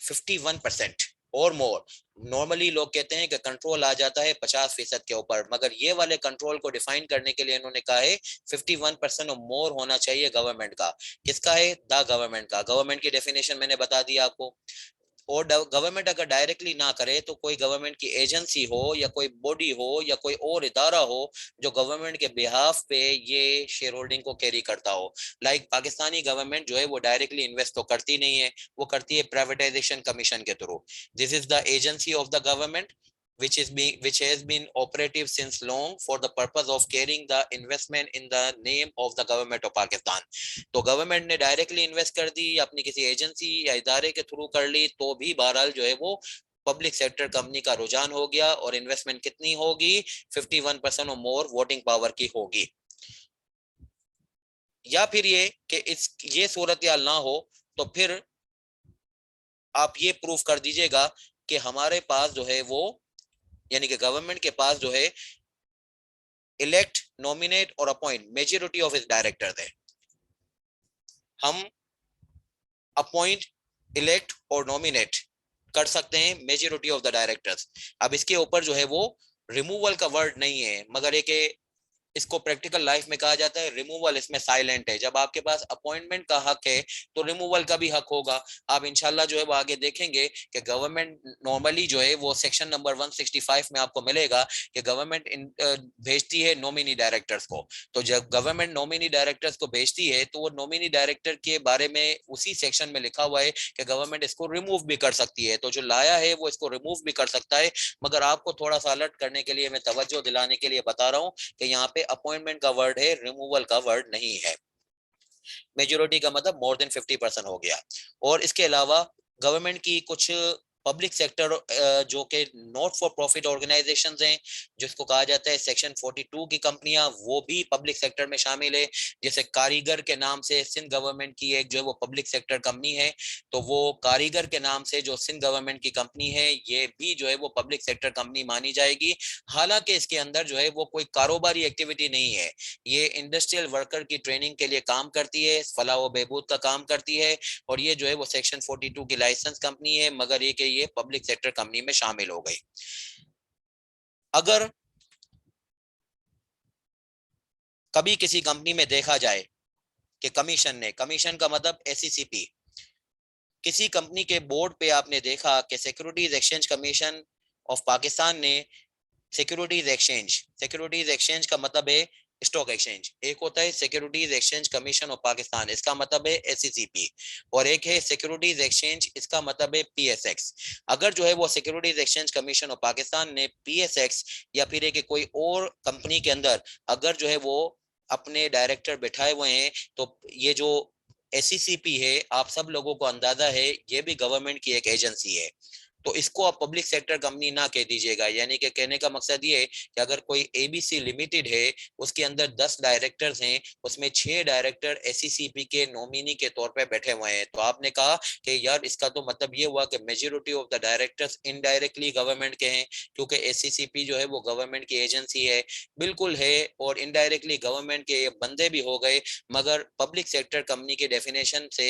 51% और मोर। नॉर्मली लोग कहते हैं कि कंट्रोल आ जाता है 50% के ऊपर, मगर ये वाले कंट्रोल को डिफाइन करने के लिए इन्होंने कहा है 51% और मोर होना चाहिए गवर्नमेंट का। किसका है? द गवर्नमेंट का। गवर्नमेंट की डेफिनेशन मैंने बता दिया आपको। और गवर्नमेंट अगर डायरेक्टली ना करे तो कोई गवर्नमेंट की एजेंसी हो या कोई बॉडी हो या कोई और इदारा हो जो गवर्नमेंट के बिहाफ पे ये शेयर होल्डिंग को कैरी करता हो। लाइक पाकिस्तानी गवर्नमेंट जो है वो डायरेक्टली इन्वेस्ट तो करती नहीं है, वो करती है प्राइवेटाइजेशन कमीशन के through. This is the agency of the government which has been operative since long for the purpose of carrying the investment in the name of the government of Pakistan। तो government ने directly invest कर दी या अपनी किसी agency या इदारे के through कर ली तो भी बहरहाल जो है वो पब्लिक सेक्टर कंपनी का रुझान हो गया, और इन्वेस्टमेंट कितनी होगी? 51% और मोर वोटिंग पावर की होगी। या फिर ये कि इस ये सूरत हाल ना हो तो फिर आप ये प्रूफ कर दीजिएगा कि हमारे पास जो है वो, यानी कि गवर्नमेंट के पास जो है इलेक्ट, नॉमिनेट और अपॉइंट मेजॉरिटी ऑफ इस डायरेक्टर है। हम अपॉइंट, इलेक्ट और नॉमिनेट कर सकते हैं मेजॉरिटी ऑफ द डायरेक्टर्स। अब इसके ऊपर जो है वो रिमूवल का वर्ड नहीं है, मगर एक इसको प्रैक्टिकल लाइफ में कहा जाता है रिमूवल, इसमें साइलेंट है। जब आपके पास अपॉइंटमेंट का हक है तो रिमूवल का भी हक होगा। आप इंशाल्लाह जो है वो आगे देखेंगे कि गवर्नमेंट नॉर्मली जो है वो सेक्शन नंबर 165 में आपको मिलेगा कि गवर्नमेंट भेजती है नॉमिनी डायरेक्टर्स को। तो जब गवर्नमेंट नॉमिनी डायरेक्टर्स को भेजती है तो वो नॉमिनी डायरेक्टर के बारे में उसी सेक्शन में लिखा हुआ है कि गवर्नमेंट इसको रिमूव भी कर सकती है। तो जो लाया है वो इसको रिमूव भी कर सकता है, मगर आपको थोड़ा सा अलर्ट करने के लिए, मैं तवज्जो दिलाने के लिए बता रहा हूँ कि यहाँ पे अपॉइंटमेंट का वर्ड है, रिमूवल का वर्ड नहीं है। मेजोरिटी का मतलब मोर देन 50% हो गया। और इसके अलावा गवर्नमेंट की कुछ पब्लिक सेक्टर जो कि नॉट फॉर प्रॉफिट ऑर्गेनाइजेशंस हैं, जिसको कहा जाता है सेक्शन 42 की कंपनियां, वो भी पब्लिक सेक्टर में शामिल है। जैसे कारीगर के नाम से सिंध गवर्नमेंट की एक जो है वो पब्लिक सेक्टर कंपनी है, तो वो कारीगर के नाम से जो सिंध गवर्नमेंट की कंपनी है ये भी जो है वो पब्लिक सेक्टर कंपनी मानी जाएगी। हालांकि इसके अंदर जो है वो कोई कारोबारी एक्टिविटी नहीं है, ये इंडस्ट्रियल वर्कर की ट्रेनिंग के लिए काम करती है, फलाह व बहबूद का काम करती है, और ये जो है वो सेक्शन 42 की लाइसेंस कंपनी है, मगर ये कि ये पब्लिक सेक्टर कंपनी में शामिल हो गई। अगर कभी किसी कंपनी में देखा जाए कि कमीशन का मतलब एसईसीपी, किसी कंपनी के बोर्ड पे आपने देखा कि securities exchange commission of Pakistan ने सिक्योरिटीज एक्सचेंज का मतलब है स्टॉक एक्सचेंज, एक होता है securities exchange commission of Pakistan, इसका मतलब है एसईसीपी, और एक है सिक्योरिटीज एक्सचेंज, इसका मतलब है पीएसएक्स। अगर जो है वो securities exchange commission of Pakistan ने पीएसएक्स या फिर एक कोई और कंपनी के अंदर अगर जो है वो अपने डायरेक्टर बिठाए हुए हैं, तो ये जो एससीसीपी है, आप सब लोगों को अंदाजा है, ये भी गवर्नमेंट की एक एजेंसी है। तो इसको आप पब्लिक सेक्टर कंपनी ना कह दीजिएगा। यानी कि कहने का मकसद ये है कि अगर कोई एबीसी लिमिटेड है, उसके अंदर 10 डायरेक्टर्स हैं, उसमें 6 डायरेक्टर एससीसीपी के नॉमिनी के तौर पे बैठे हुए हैं, तो आपने कहा कि यार इसका तो मतलब ये हुआ कि majority of the directors indirectly government के हैं, क्योंकि एससीसीपी जो है वो गवर्नमेंट की एजेंसी है। बिल्कुल है, और इनडायरेक्टली गवर्नमेंट के ये बंदे भी हो गए। मगर पब्लिक सेक्टर कंपनी के डेफिनेशन से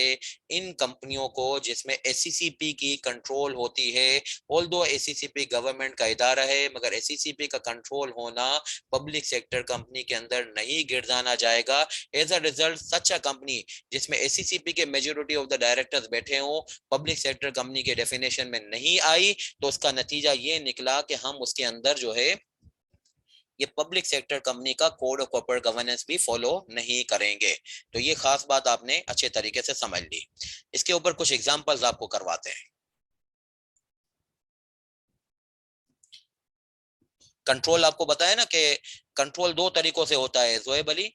इन कंपनियों को जिसमें एससीसीपी की कंट्रोल होती है, ऑल्दो एससीसीपी गवर्नमेंट का इदारा है, मगर एससीसीपी का कंट्रोल होना पब्लिक सेक्टर कंपनी के अंदर नहीं गिरदाना जाएगा। As a result such a company जिसमें एससीसीपी के मेजोरिटी ऑफ द डायरेक्टर्स बैठे हों, पब्लिक सेक्टर कंपनी के डेफिनेशन में नहीं आई, तो उसका नतीजा ये निकला कि हम उसके अंदर जो है ये पब्लिक सेक्टर कंपनी का कोड ऑफ कॉर्पोरेट गवर्नेंस भी फॉलो नहीं करेंगे। तो ये खास बात आपने अच्छे तरीके से समझ ली। इसके ऊपर कुछ एग्जांपल्स आपको करवाते हैं। कंट्रोल आपको बताया ना कि कंट्रोल दो तरीकों से होता है जोएब अली।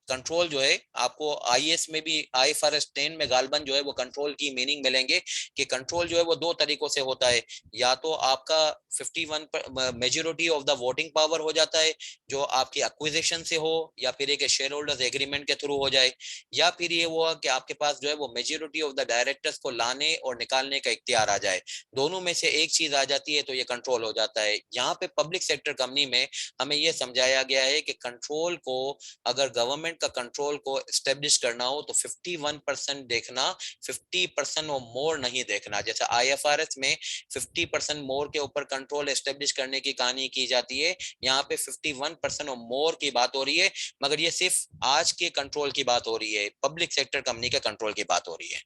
कंट्रोल जो है आपको आईएएस में भी, आईएफआरएस 10 में गालबन जो है वो कंट्रोल की मीनिंग मिलेंगे कि कंट्रोल जो है वो दो तरीकों से होता है। या तो आपका 51 majority of the voting power हो जाता है, जो आपकी एक्विजिशन से हो, या फिर एक शेयर होल्डर्स एग्रीमेंट के थ्रू हो जाए, या फिर ये हुआ कि आपके पास जो है वो मेजोरिटी ऑफ द डायरेक्टर्स को लाने और निकालने का इख्तियार आ जाए। दोनों में से एक चीज आ जाती है तो ये कंट्रोल हो जाता है। यहाँ पे पब्लिक सेक्टर कंपनी में हमें यह समझाया गया है कि कंट्रोल को, अगर गवर्नमेंट का कंट्रोल को एस्टेब्लिश करना हो तो 51% देखना, 50% और मोर नहीं देखना। जैसे आईएफआरएस में 50% मोर के ऊपर कंट्रोल एस्टेब्लिश करने की कहानी की जाती है, यहाँ पे 51% और मोर की बात हो रही है। मगर ये सिर्फ आज के कंट्रोल की बात हो रही है, पब्लिक सेक्टर कंपनी के कंट्रोल की बात हो रही है।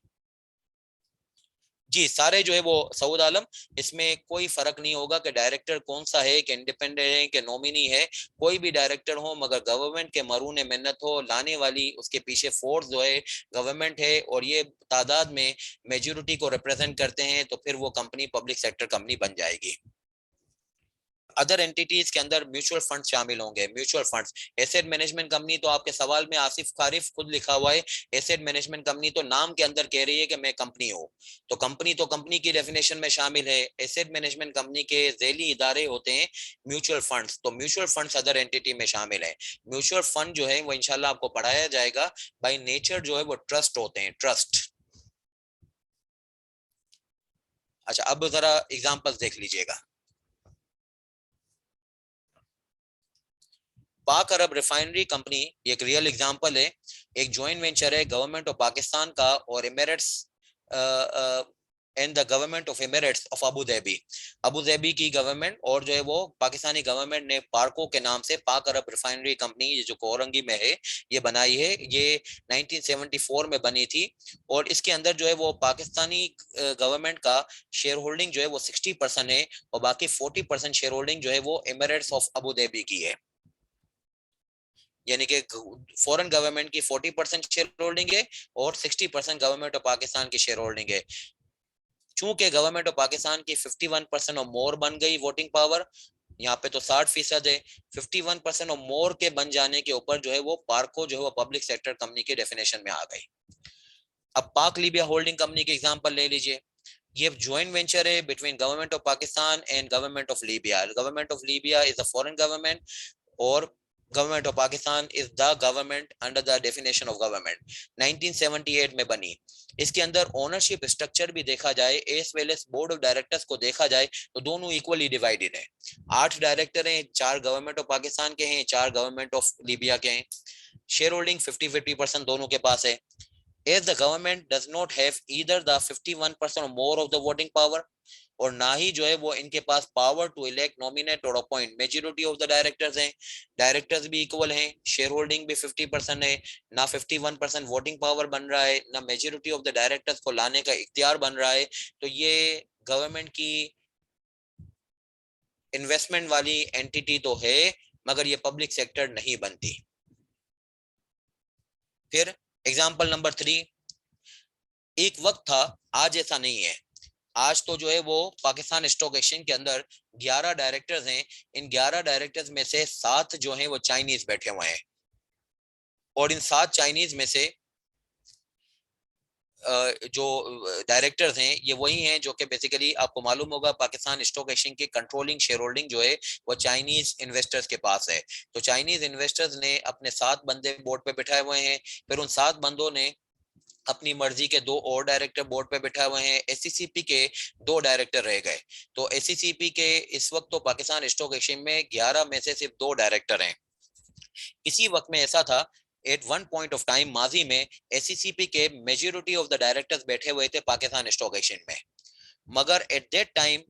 जी, सारे जो है वो सऊद आलम, इसमें कोई फर्क नहीं होगा कि डायरेक्टर कौन सा है, कि इंडिपेंडेंट है, कि नॉमिनी है। कोई भी डायरेक्टर हो, मगर गवर्नमेंट के मरून मेहनत हो, लाने वाली उसके पीछे फोर्स जो है गवर्नमेंट है, और ये तादाद में मेजोरिटी को रिप्रेजेंट करते हैं, तो फिर वो कंपनी पब्लिक सेक्टर कंपनी बन जाएगी। अदर एंटिटीज के अंदर म्यूचुअल फंड शामिल होंगे। Mutual funds, asset management company, तो आपके सवाल में आसिफ खारिफ खुद लिखा हुआ है, एसेट मैनेजमेंट कंपनी तो नाम के अंदर कह रही है कि मैं कंपनी हूँ, तो कंपनी की डेफिनेशन में शामिल है। एसेट मैनेजमेंट कंपनी के झेली इदारे होते हैं म्यूचुअल फंड्स, तो म्यूचुअल फंड्स अदर एंटिटी में शामिल है। म्यूचुअल फंड जो है वो इंशाल्लाह आपको पढ़ाया जाएगा। बाई नेचर जो है वो ट्रस्ट होते हैं, ट्रस्ट। अच्छा, अब जरा एग्जांपल्स देख लीजिएगा। पाक अरब रिफाइनरी कंपनी एक रियल एग्जांपल है। एक जॉइंट वेंचर है गवर्नमेंट ऑफ पाकिस्तान का और Emirates and the government of Emirates of Abu Dhabi. Abu Dhabi की गवर्नमेंट और जो है वो पाकिस्तानी गवर्नमेंट ने पार्को के नाम से पाक अरब रिफाइनरी कंपनी, ये जो कोरंगी में है, ये बनाई है। ये 1974 में बनी थी, और इसके अंदर जो है वो पाकिस्तानी गवर्नमेंट का शेयर होल्डिंग जो है वो 60% है, और बाकी 40% शेयर होल्डिंग जो है वो एमिरेट्स ऑफ अबू धाबी की है। यानी कि फॉरेन गवर्नमेंट की 40% शेयर होल्डिंग है, और 60% गवर्नमेंट ऑफ पाकिस्तान की शेयर होल्डिंग है। चूंकि गवर्नमेंट ऑफ पाकिस्तान की 51% और मोर बन गई वोटिंग पावर, यहाँ पे तो 60% है, 51% और मोर के बन जाने के ऊपर जो है वो पार्को जो है वो पब्लिक सेक्टर कंपनी के डेफिनेशन में आ गई। अब पाक लीबिया होल्डिंग कंपनी के एग्जांपल ले लीजिए। ये ज्वाइंट वेंचर है between government of Pakistan and government of Libya. Government of Libya is a foreign government, और government of Pakistan is the government under the definition of government. 1978 में बनी। इसके अंदर ओनरशिप स्ट्रक्चर भी देखा जाए, as well as board of directors को देखा जाए, तो दोनों इक्वली डिवाइडेड है। 8 डायरेक्टर हैं, 4 गवर्नमेंट ऑफ पाकिस्तान के हैं, 4 गवर्नमेंट ऑफ लीबिया के हैं। शेयर होल्डिंग 50-50% दोनों के पास है। As the government does not have either the 51% or more of the voting power, और ना ही जो है वो इनके पास पावर टू इलेक्ट, नॉमिनेट और appoint, majority of the directors हैं, डायरेक्टर्स भी इक्वल हैं, शेयर होल्डिंग भी 50% है, ना 51% वोटिंग पावर बन रहा है, ना मेजोरिटी ऑफ द डायरेक्टर्स को लाने का इख्तियार बन रहा है, तो ये गवर्नमेंट की इन्वेस्टमेंट वाली एंटिटी तो है, मगर ये पब्लिक सेक्टर नहीं बनती। फिर एग्जाम्पल नंबर 3, एक वक्त था, आज ऐसा नहीं है। आज तो जो है वो पाकिस्तान स्टॉक एक्सचेंज के अंदर 11 डायरेक्टर्स हैं। इन 11 डायरेक्टर्स में से 7 जो हैं वो चाइनीज बैठे हुए हैं, और इन 7 चाइनीज में से जो डायरेक्टर्स हैं ये वही हैं जो कि बेसिकली आपको मालूम होगा पाकिस्तान स्टॉक एक्सचेंज की कंट्रोलिंग शेयर होल्डिंग जो है वो चाइनीज इन्वेस्टर्स के पास है। तो चाइनीज इन्वेस्टर्स ने अपने 7 बंदे बोर्ड पे बिठाए हुए हैं। फिर उन 7 बंदों ने अपनी मर्जी के 2 और डायरेक्टर बोर्ड पे बिठाए हुए हैं। एससीसीपी के 2 डायरेक्टर रह गए। तो एससीसीपी के इस वक्त तो पाकिस्तान स्टॉक एक्सचेंज में 11 में से सिर्फ 2 डायरेक्टर हैं। किसी वक्त में ऐसा था at one point of time माजी में एससीसीपी के मेजोरिटी ऑफ द डायरेक्टर्स बैठे हुए थे पाकिस्तान स्टॉक एक्सचेंज में। मगर at that time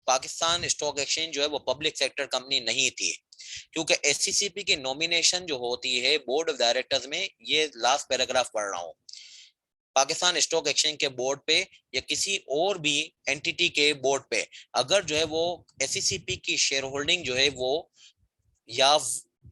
Pakistan stock exchange जो है वो पब्लिक सेक्टर कंपनी नहीं थी, क्योंकि एससीसीपी की नॉमिनेशन जो होती है बोर्ड ऑफ डायरेक्टर्स में, ये लास्ट पैराग्राफ पढ़ रहा हूँ, पाकिस्तान स्टॉक एक्सचेंज के बोर्ड पे या किसी और भी एंटिटी के बोर्ड पे अगर जो है वो एससीसीपी की शेयर होल्डिंग जो है वो या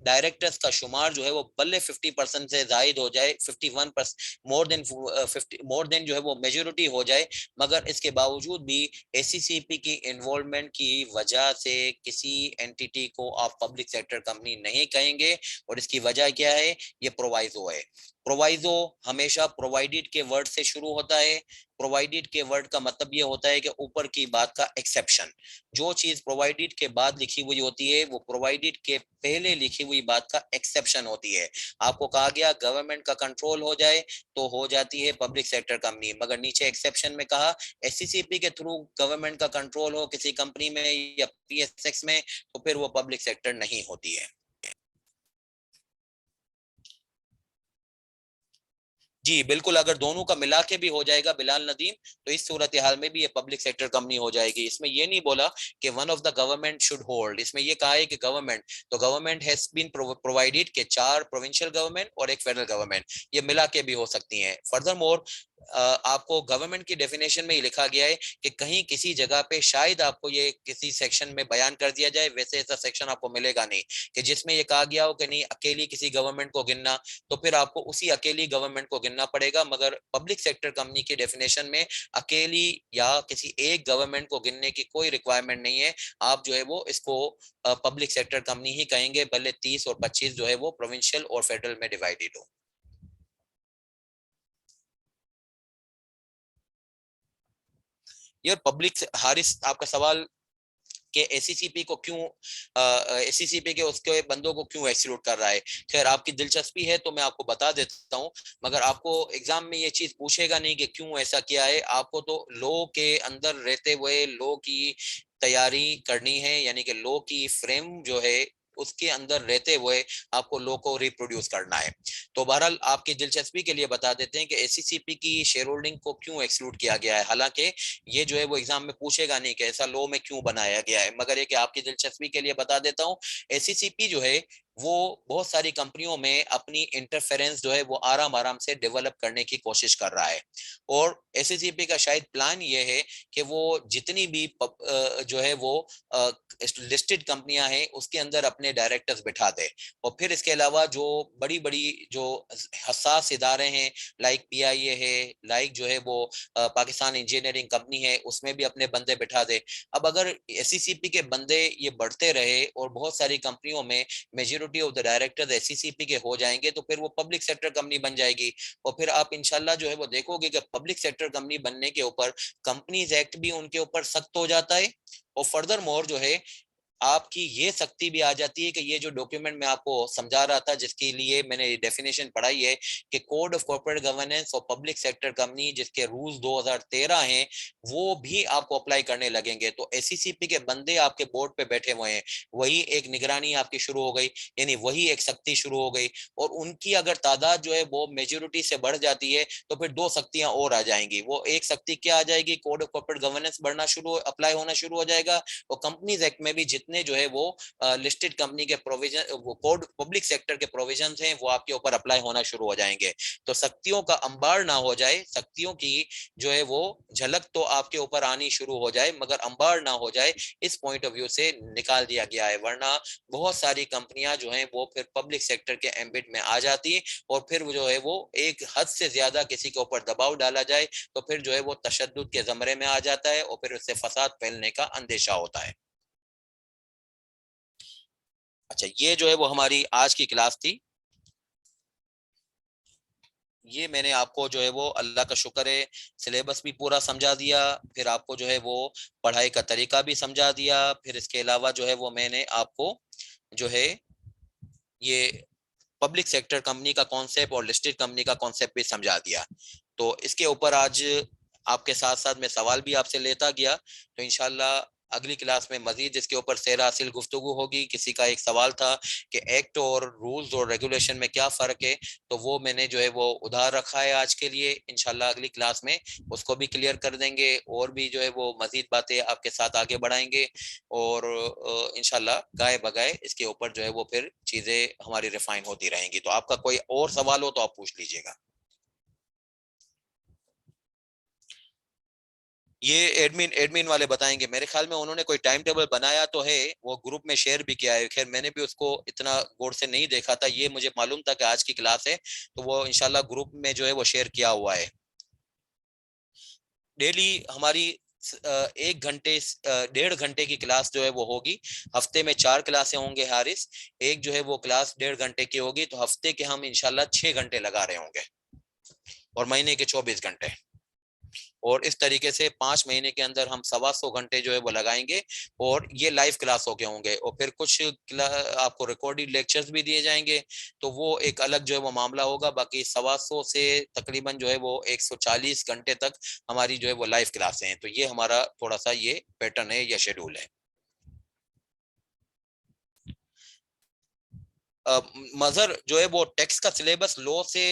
डायरेक्टर्स का शुमार जो है वो बल्ले 50% से जायद हो जाए, 51%, मोर देन जो है वो मेजोरिटी हो जाए, मगर इसके बावजूद भी एससीसीपी की इन्वॉल्वमेंट की वजह से किसी एंटिटी को आप पब्लिक सेक्टर कंपनी नहीं कहेंगे। और इसकी वजह क्या है? ये प्रोवाइजो है। प्रोवाइजो हमेशा प्रोवाइडेड के वर्ड से शुरू होता है। प्रोवाइडेड के वर्ड का मतलब ये होता है कि ऊपर की बात का एक्सेप्शन। जो चीज प्रोवाइडेड के बाद लिखी हुई होती है वो प्रोवाइडेड के पहले लिखी हुई बात का एक्सेप्शन होती है। आपको कहा गया गवर्नमेंट का कंट्रोल हो जाए तो हो जाती है पब्लिक सेक्टर कंपनी, मगर नीचे एक्सेप्शन में कहा एससीसीपी के थ्रू गवर्नमेंट का कंट्रोल हो किसी कंपनी में या पीएसएक्स में तो फिर वो पब्लिक सेक्टर नहीं होती है। जी बिल्कुल, अगर दोनों का मिला के भी हो जाएगा बिलाल नदीम, तो इस सूरत हाल में भी ये पब्लिक सेक्टर कंपनी हो जाएगी। इसमें ये नहीं बोला कि one of the government should hold, इसमें ये कहा है कि गवर्नमेंट, तो गवर्नमेंट हैज बीन प्रोवाइडेड के 4 प्रोविंशियल गवर्नमेंट और एक फेडरल गवर्नमेंट, ये मिला के भी हो सकती हैं। फर्दर मोर आपको गवर्नमेंट की डेफिनेशन में ही लिखा गया है कि कहीं किसी जगह पे शायद आपको ये किसी सेक्शन में बयान कर दिया जाए, वैसे ऐसा सेक्शन आपको मिलेगा नहीं कि जिसमें ये कहा गया हो कि नहीं अकेली किसी गवर्नमेंट को गिनना, तो फिर आपको उसी अकेली गवर्नमेंट को गिनना पड़ेगा। मगर पब्लिक सेक्टर कंपनी की डेफिनेशन में अकेली या किसी एक गवर्नमेंट को गिनने की कोई रिक्वायरमेंट नहीं है। आप जो है वो इसको पब्लिक सेक्टर कंपनी ही कहेंगे, भले 30 और 25 जो है वो प्रोविंशियल और फेडरल में डिवाइडेड हो। यार पब्लिक हारिस, आपका सवाल कि एससीसीपी को क्यों, एससीसीपी के उसके बंदों को क्यों एक्सक्लूड कर रहा है, खैर आपकी दिलचस्पी है तो मैं आपको बता देता हूं। मगर आपको एग्जाम में ये चीज पूछेगा नहीं कि क्यों ऐसा किया है, आपको तो लॉ के अंदर रहते हुए लॉ की तैयारी करनी है, यानी कि लॉ की फ्रेम जो है उसके अंदर रहते हुए आपको लॉ को रिप्रोड्यूस करना है। तो बहरहाल आपकी दिलचस्पी के लिए बता देते हैं कि एससीसीपी की शेयर होल्डिंग को क्यों एक्सक्लूड किया गया है। हालांकि ये जो है वो एग्जाम में पूछेगा नहीं कि ऐसा लॉ में क्यों बनाया गया है, मगर ये कि आपकी दिलचस्पी के लिए बता देता हूँ। एससीसीपी जो है वो बहुत सारी कंपनियों में अपनी इंटरफेरेंस जो है वो आराम आराम से डेवलप करने की कोशिश कर रहा है। और एससीसीपी का शायद प्लान ये है कि वो जितनी भी जो है वो लिस्टेड कंपनियां हैं उसके अंदर अपने डायरेक्टर्स बिठा दे। और फिर इसके अलावा जो बड़ी बड़ी जो हसास इदारे हैं, लाइक पीआईए है, लाइक जो है वो पाकिस्तान इंजीनियरिंग कंपनी है, उसमें भी अपने बंदे बिठा दे। अब अगर एससीसीपी के बंदे ये बढ़ते रहे और बहुत सारी कंपनियों में majority of the directors SCCP के हो जाएंगे तो फिर वो पब्लिक सेक्टर कंपनी बन जाएगी। और फिर आप इंशाल्लाह जो है वो देखोगे कि पब्लिक सेक्टर कंपनी बनने के ऊपर कंपनीज एक्ट भी उनके ऊपर सख्त हो जाता है। और फर्दर मोर जो है आपकी ये शक्ति भी आ जाती है कि ये जो डॉक्यूमेंट मैं आपको समझा रहा था जिसके लिए मैंने डेफिनेशन पढ़ाई है कि कोड ऑफ कॉर्पोरेट गवर्नेंस और पब्लिक सेक्टर कंपनी जिसके रूल्स 2013 हैं वो भी आपको अप्लाई करने लगेंगे। तो एससीसीपी के बंदे आपके बोर्ड पे बैठे हुए हैं, वही एक निगरानी आपकी शुरू हो गई, यानी वही एक शक्ति शुरू हो गई। और उनकी अगर तादाद जो है वो मेजोरिटी से बढ़ जाती है तो फिर 2 शक्तियां और आ जाएंगी। वो एक शक्ति क्या आ जाएगी, कोड ऑफ कॉर्पोरेट गवर्नेंस बढ़ना शुरू अप्लाई होना शुरू हो जाएगा। और कंपनीज एक्ट में भी जितने जो है वो लिस्टेड कंपनी के प्रोविजन, वो कोड पब्लिक सेक्टर के प्रोविजंस हैं वो आपके ऊपर अप्लाई होना शुरू हो जाएंगे। तो शक्तियों का अंबार ना हो जाए, शक्तियों की जो है वो झलक तो आपके ऊपर आनी शुरू हो जाए मगर अंबार ना हो जाए, इस पॉइंट ऑफ व्यू से निकाल दिया गया है। वरना बहुत सारी कंपनियां जो हैं वो फिर पब्लिक सेक्टर के एम्बिट में आ जाती और फिर वो जो है वो एक हद से ज्यादा किसी के ऊपर दबाव डाला जाए तो फिर जो है वो तशद्दुद के जमरे में आ जाता है और फिर उससे फसाद फैलने का अंदेशा होता है। अच्छा, ये जो है वो हमारी आज की क्लास थी। ये मैंने आपको जो है वो अल्लाह का शुक्र है सिलेबस भी पूरा समझा दिया, फिर आपको जो है वो पढ़ाई का तरीका भी समझा दिया, फिर इसके अलावा जो है वो मैंने आपको जो है ये पब्लिक सेक्टर कंपनी का कॉन्सेप्ट और लिस्टेड कंपनी का कॉन्सेप्ट भी समझा दिया। तो इसके ऊपर आज आपके साथ साथ मैं सवाल भी आपसे लेता गया, तो इंशाल्लाह अगली क्लास में मजीद इसके ऊपर सेरा हासिल गुफ्तगू होगी। किसी का एक सवाल था कि एक्ट और रूल्स और रेगुलेशन में क्या फ़र्क है, तो वो मैंने जो है वो उधार रखा है आज के लिए। इंशाल्लाह अगली क्लास में उसको भी क्लियर कर देंगे और भी जो है वो मजीद बातें आपके साथ आगे बढ़ाएंगे, और इंशाल्लाह गाए बगाए इसके ऊपर जो है वो फिर चीज़ें हमारी रिफाइन होती रहेंगी। तो आपका कोई और सवाल हो तो आप पूछ लीजिएगा। ये एडमिन एडमिन वाले बताएंगे, मेरे ख्याल में उन्होंने कोई टाइम टेबल बनाया तो है, वो ग्रुप में शेयर भी किया है। खैर मैंने भी उसको इतना गौर से नहीं देखा था, ये मुझे मालूम था कि आज की क्लास है, तो वो इंशाल्लाह ग्रुप में जो है वो शेयर किया हुआ है। डेली हमारी 1 घंटे 1.5 घंटे की क्लास जो है वो होगी। हफ्ते में 4 क्लासें होंगे हारिस, एक जो है वो क्लास 1.5 घंटे की होगी, तो हफ्ते के हम इंशाल्लाह 6 घंटे लगा रहे होंगे, और महीने के 24 घंटे। और इस तरीके से 5 महीने के अंदर हम 125 घंटे जो है वो लगाएंगे, और ये लाइव क्लासों के होंगे, और फिर कुछ आपको रिकॉर्डेड लेक्चर्स भी दिए जाएंगे, तो वो एक अलग जो है वो मामला होगा। बाकी 125 से तकरीबन जो है वो 140 घंटे तक हमारी जो है वो लाइव क्लासें हैं। तो ये हमारा थोड़ा सा ये पैटर्न है या शेड्यूल है। मजर जो है वो टेक्स्ट का सिलेबस लॉ से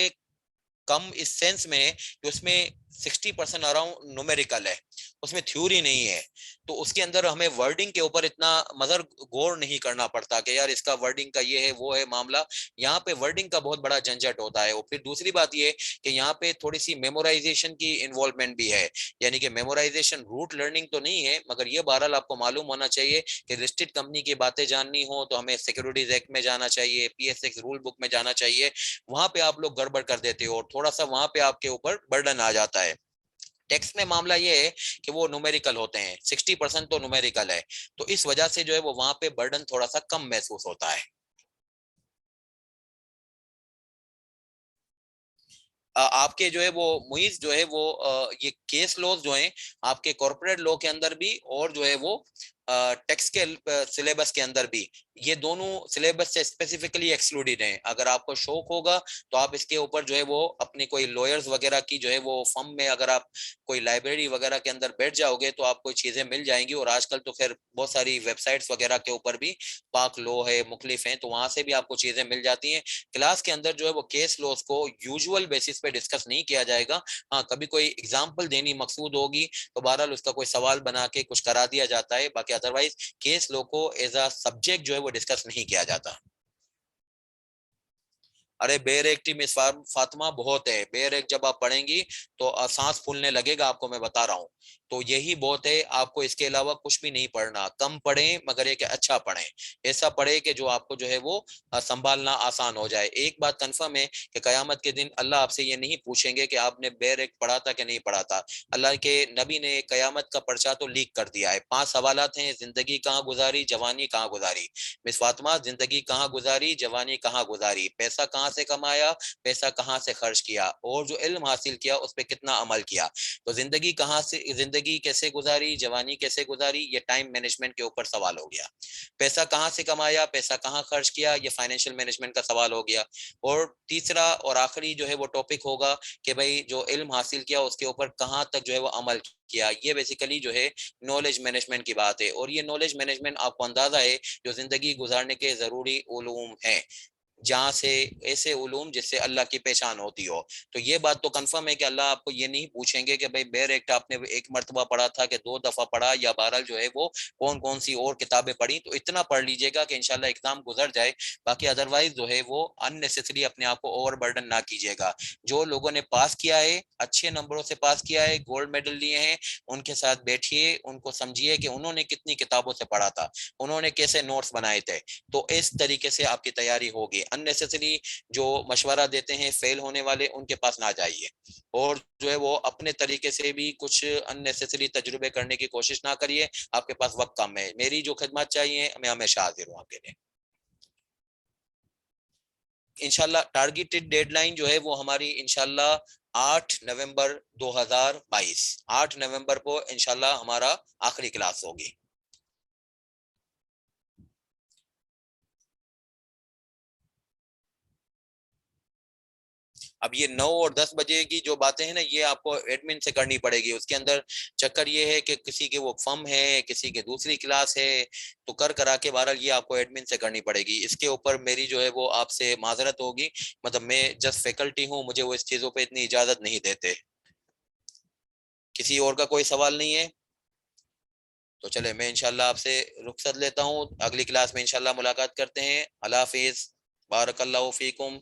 कम इस सेंस में है कि उसमें 60% अराउंड न्यूमेरिकल है, उसमें थ्योरी नहीं है। तो उसके अंदर हमें वर्डिंग के ऊपर इतना मदर गौर नहीं करना पड़ता कि यार इसका वर्डिंग का ये है वो है मामला। यहाँ पे वर्डिंग का बहुत बड़ा झंझट होता है। और फिर दूसरी बात ये कि यहाँ पे थोड़ी सी मेमोराइजेशन की इन्वॉल्वमेंट भी है, यानी कि मेमोराइजेशन रूट लर्निंग तो नहीं है, मगर ये बहरहाल आपको मालूम होना चाहिए कि लिस्टेड कंपनी की बातें जाननी हो तो हमें सिक्योरिटीज एक्ट में जाना चाहिए, PSX रूल बुक में जाना चाहिए। वहां पे आप लोग गड़बड़ कर देते हो और थोड़ा सा वहां पे आपके ऊपर बर्डन आ जाता है। टेक्स्ट में मामला ये है कि वो न्यूमेरिकल होते हैं, 60% तो न्यूमेरिकल है, तो इस वजह से जो है वो वहां पे बर्डन थोड़ा सा कम महसूस होता है। आपके जो है वो मुइज जो है वो ये केस लॉज जो है आपके कॉर्पोरेट लॉ के अंदर भी, और जो है वो टैक्स के सिलेबस के अंदर भी, ये दोनों सिलेबस से स्पेसिफिकली एक्सक्लूडेड हैं। अगर आपको शौक होगा तो आप इसके ऊपर जो है वो अपनी कोई लॉयर्स वगैरह की जो है वो फर्म में, अगर आप कोई लाइब्रेरी वगैरह के अंदर बैठ जाओगे तो आपको चीजें मिल जाएंगी। और आजकल तो खैर बहुत सारी वेबसाइट्स वगैरह के ऊपर भी पाक लॉ है, मुख्तलिफ हैं, तो वहां से भी आपको चीजें मिल जाती हैं। क्लास के अंदर जो है वो केस लॉस को यूजुअल बेसिस पे डिस्कस नहीं किया जाएगा। हाँ, कभी कोई एग्जांपल देनी मकसूद होगी तो बहरहाल उसका कोई सवाल बना के कुछ करा दिया जाता है, बाकी अदरवाइज केस लॉ को एज अ सब्जेक्ट जो है वो डिस्कस नहीं किया जाता। अरे बेर एक टी मिस फातिमा बहुत है। बेर एक जब आप पढ़ेंगी तो सांस फूलने लगेगा, आपको मैं बता रहा हूँ। तो यही बहुत है, आपको इसके अलावा कुछ भी नहीं पढ़ना। कम पढ़ें मगर एक अच्छा पढ़ें, ऐसा पढ़े कि जो आपको जो है वो संभालना आसान हो जाए। एक बात कंफर्म है कि कयामत के दिन अल्लाह आपसे ये नहीं पूछेंगे कि आपने बेर एक पढ़ा था कि नहीं पढ़ा था। अल्लाह के नबी ने कयामत का पर्चा तो लीक कर दिया है। 5 सवालात हैं, जिंदगी कहाँ गुजारी, जवानी कहाँ गुजारी। मिस फातिमा, जिंदगी कहाँ गुजारी, जवानी कहाँ गुजारी, पैसा कहाँ से कमाया, पैसा कहाँ से खर्च किया, और जो इल्म हासिल किया उस पर कितना अमल किया। तो जिंदगी कहाँ से, जिंदगी कैसे गुजारी, जवानी कैसे गुजारी, ये टाइम मैनेजमेंट के ऊपर सवाल हो गया। पैसा कहाँ से कमाया, पैसा कहाँ खर्च किया, ये फाइनेंशियल मैनेजमेंट का सवाल हो गया। और तीसरा और आखिरी जो है वो टॉपिक होगा कि भाई जो इल्म हासिल किया उसके ऊपर कहाँ तक जो है वो अमल किया। ये बेसिकली जो है नॉलेज मैनेजमेंट की बात है। और ये नॉलेज मैनेजमेंट आपको अंदाजा है जो जिंदगी गुजारने के जरूरी उलूम हैं, जहां से ऐसे उलूम जिससे अल्लाह की पहचान होती हो। तो ये बात तो कंफर्म है कि अल्लाह आपको ये नहीं पूछेंगे कि भाई बेर एक आपने एक मरतबा पढ़ा था कि 2 दफा पढ़ा, या बहरहाल जो है वो कौन कौन सी और किताबें पढ़ी। तो इतना पढ़ लीजिएगा कि इंशाल्लाह एग्जाम गुजर जाए। बाकी अदरवाइज जो है वो अननेसेसरी अपने आप को ओवर बर्डन ना कीजिएगा। जो लोगों ने पास किया है, अच्छे नंबरों से पास किया है, गोल्ड मेडल लिए हैं, उनके साथ बैठिए, उनको समझिए कि उन्होंने कितनी किताबों से पढ़ा था, उन्होंने कैसे नोट्स बनाए थे। तो इस तरीके से आपकी तैयारी होगी। अननेसेसरी जो मशवरा देते हैं फेल होने वाले, उनके पास ना जाइए। और जो है वो अपने तरीके से भी कुछ अननेसेसरी तजुर्बे करने की कोशिश ना करिए। आपके पास वक्त कम है, मेरी जो खिदमत चाहिए मैं हमेशा हाजिर हूँ आपके लिए। इंशाल्लाह टारगेटेड डेडलाइन जो है वो हमारी इंशाल्लाह 8 नवंबर 2022, 8 नवंबर को इंशाल्लाह हमारा आखिरी क्लास होगी। अब ये 9 और 10 बजे की जो बातें हैं ना, ये आपको एडमिन से करनी पड़ेगी। उसके अंदर चक्कर ये है कि किसी के वो फर्म है, किसी के दूसरी क्लास है, तो कर करा के बहरहाल ये आपको एडमिन से करनी पड़ेगी। इसके ऊपर मेरी जो है वो आपसे माजरत होगी। मतलब मैं जस्ट फैकल्टी हूँ, मुझे वो इस चीजों पे इतनी इजाजत नहीं देते। किसी और का कोई सवाल नहीं है तो चले मैं इंशाल्लाह आपसे रुखसत लेता हूँ। अगली क्लास में इंशाल्लाह मुलाकात करते हैं। अल्लाह हाफिज। बारकल्लाहु फीकुम।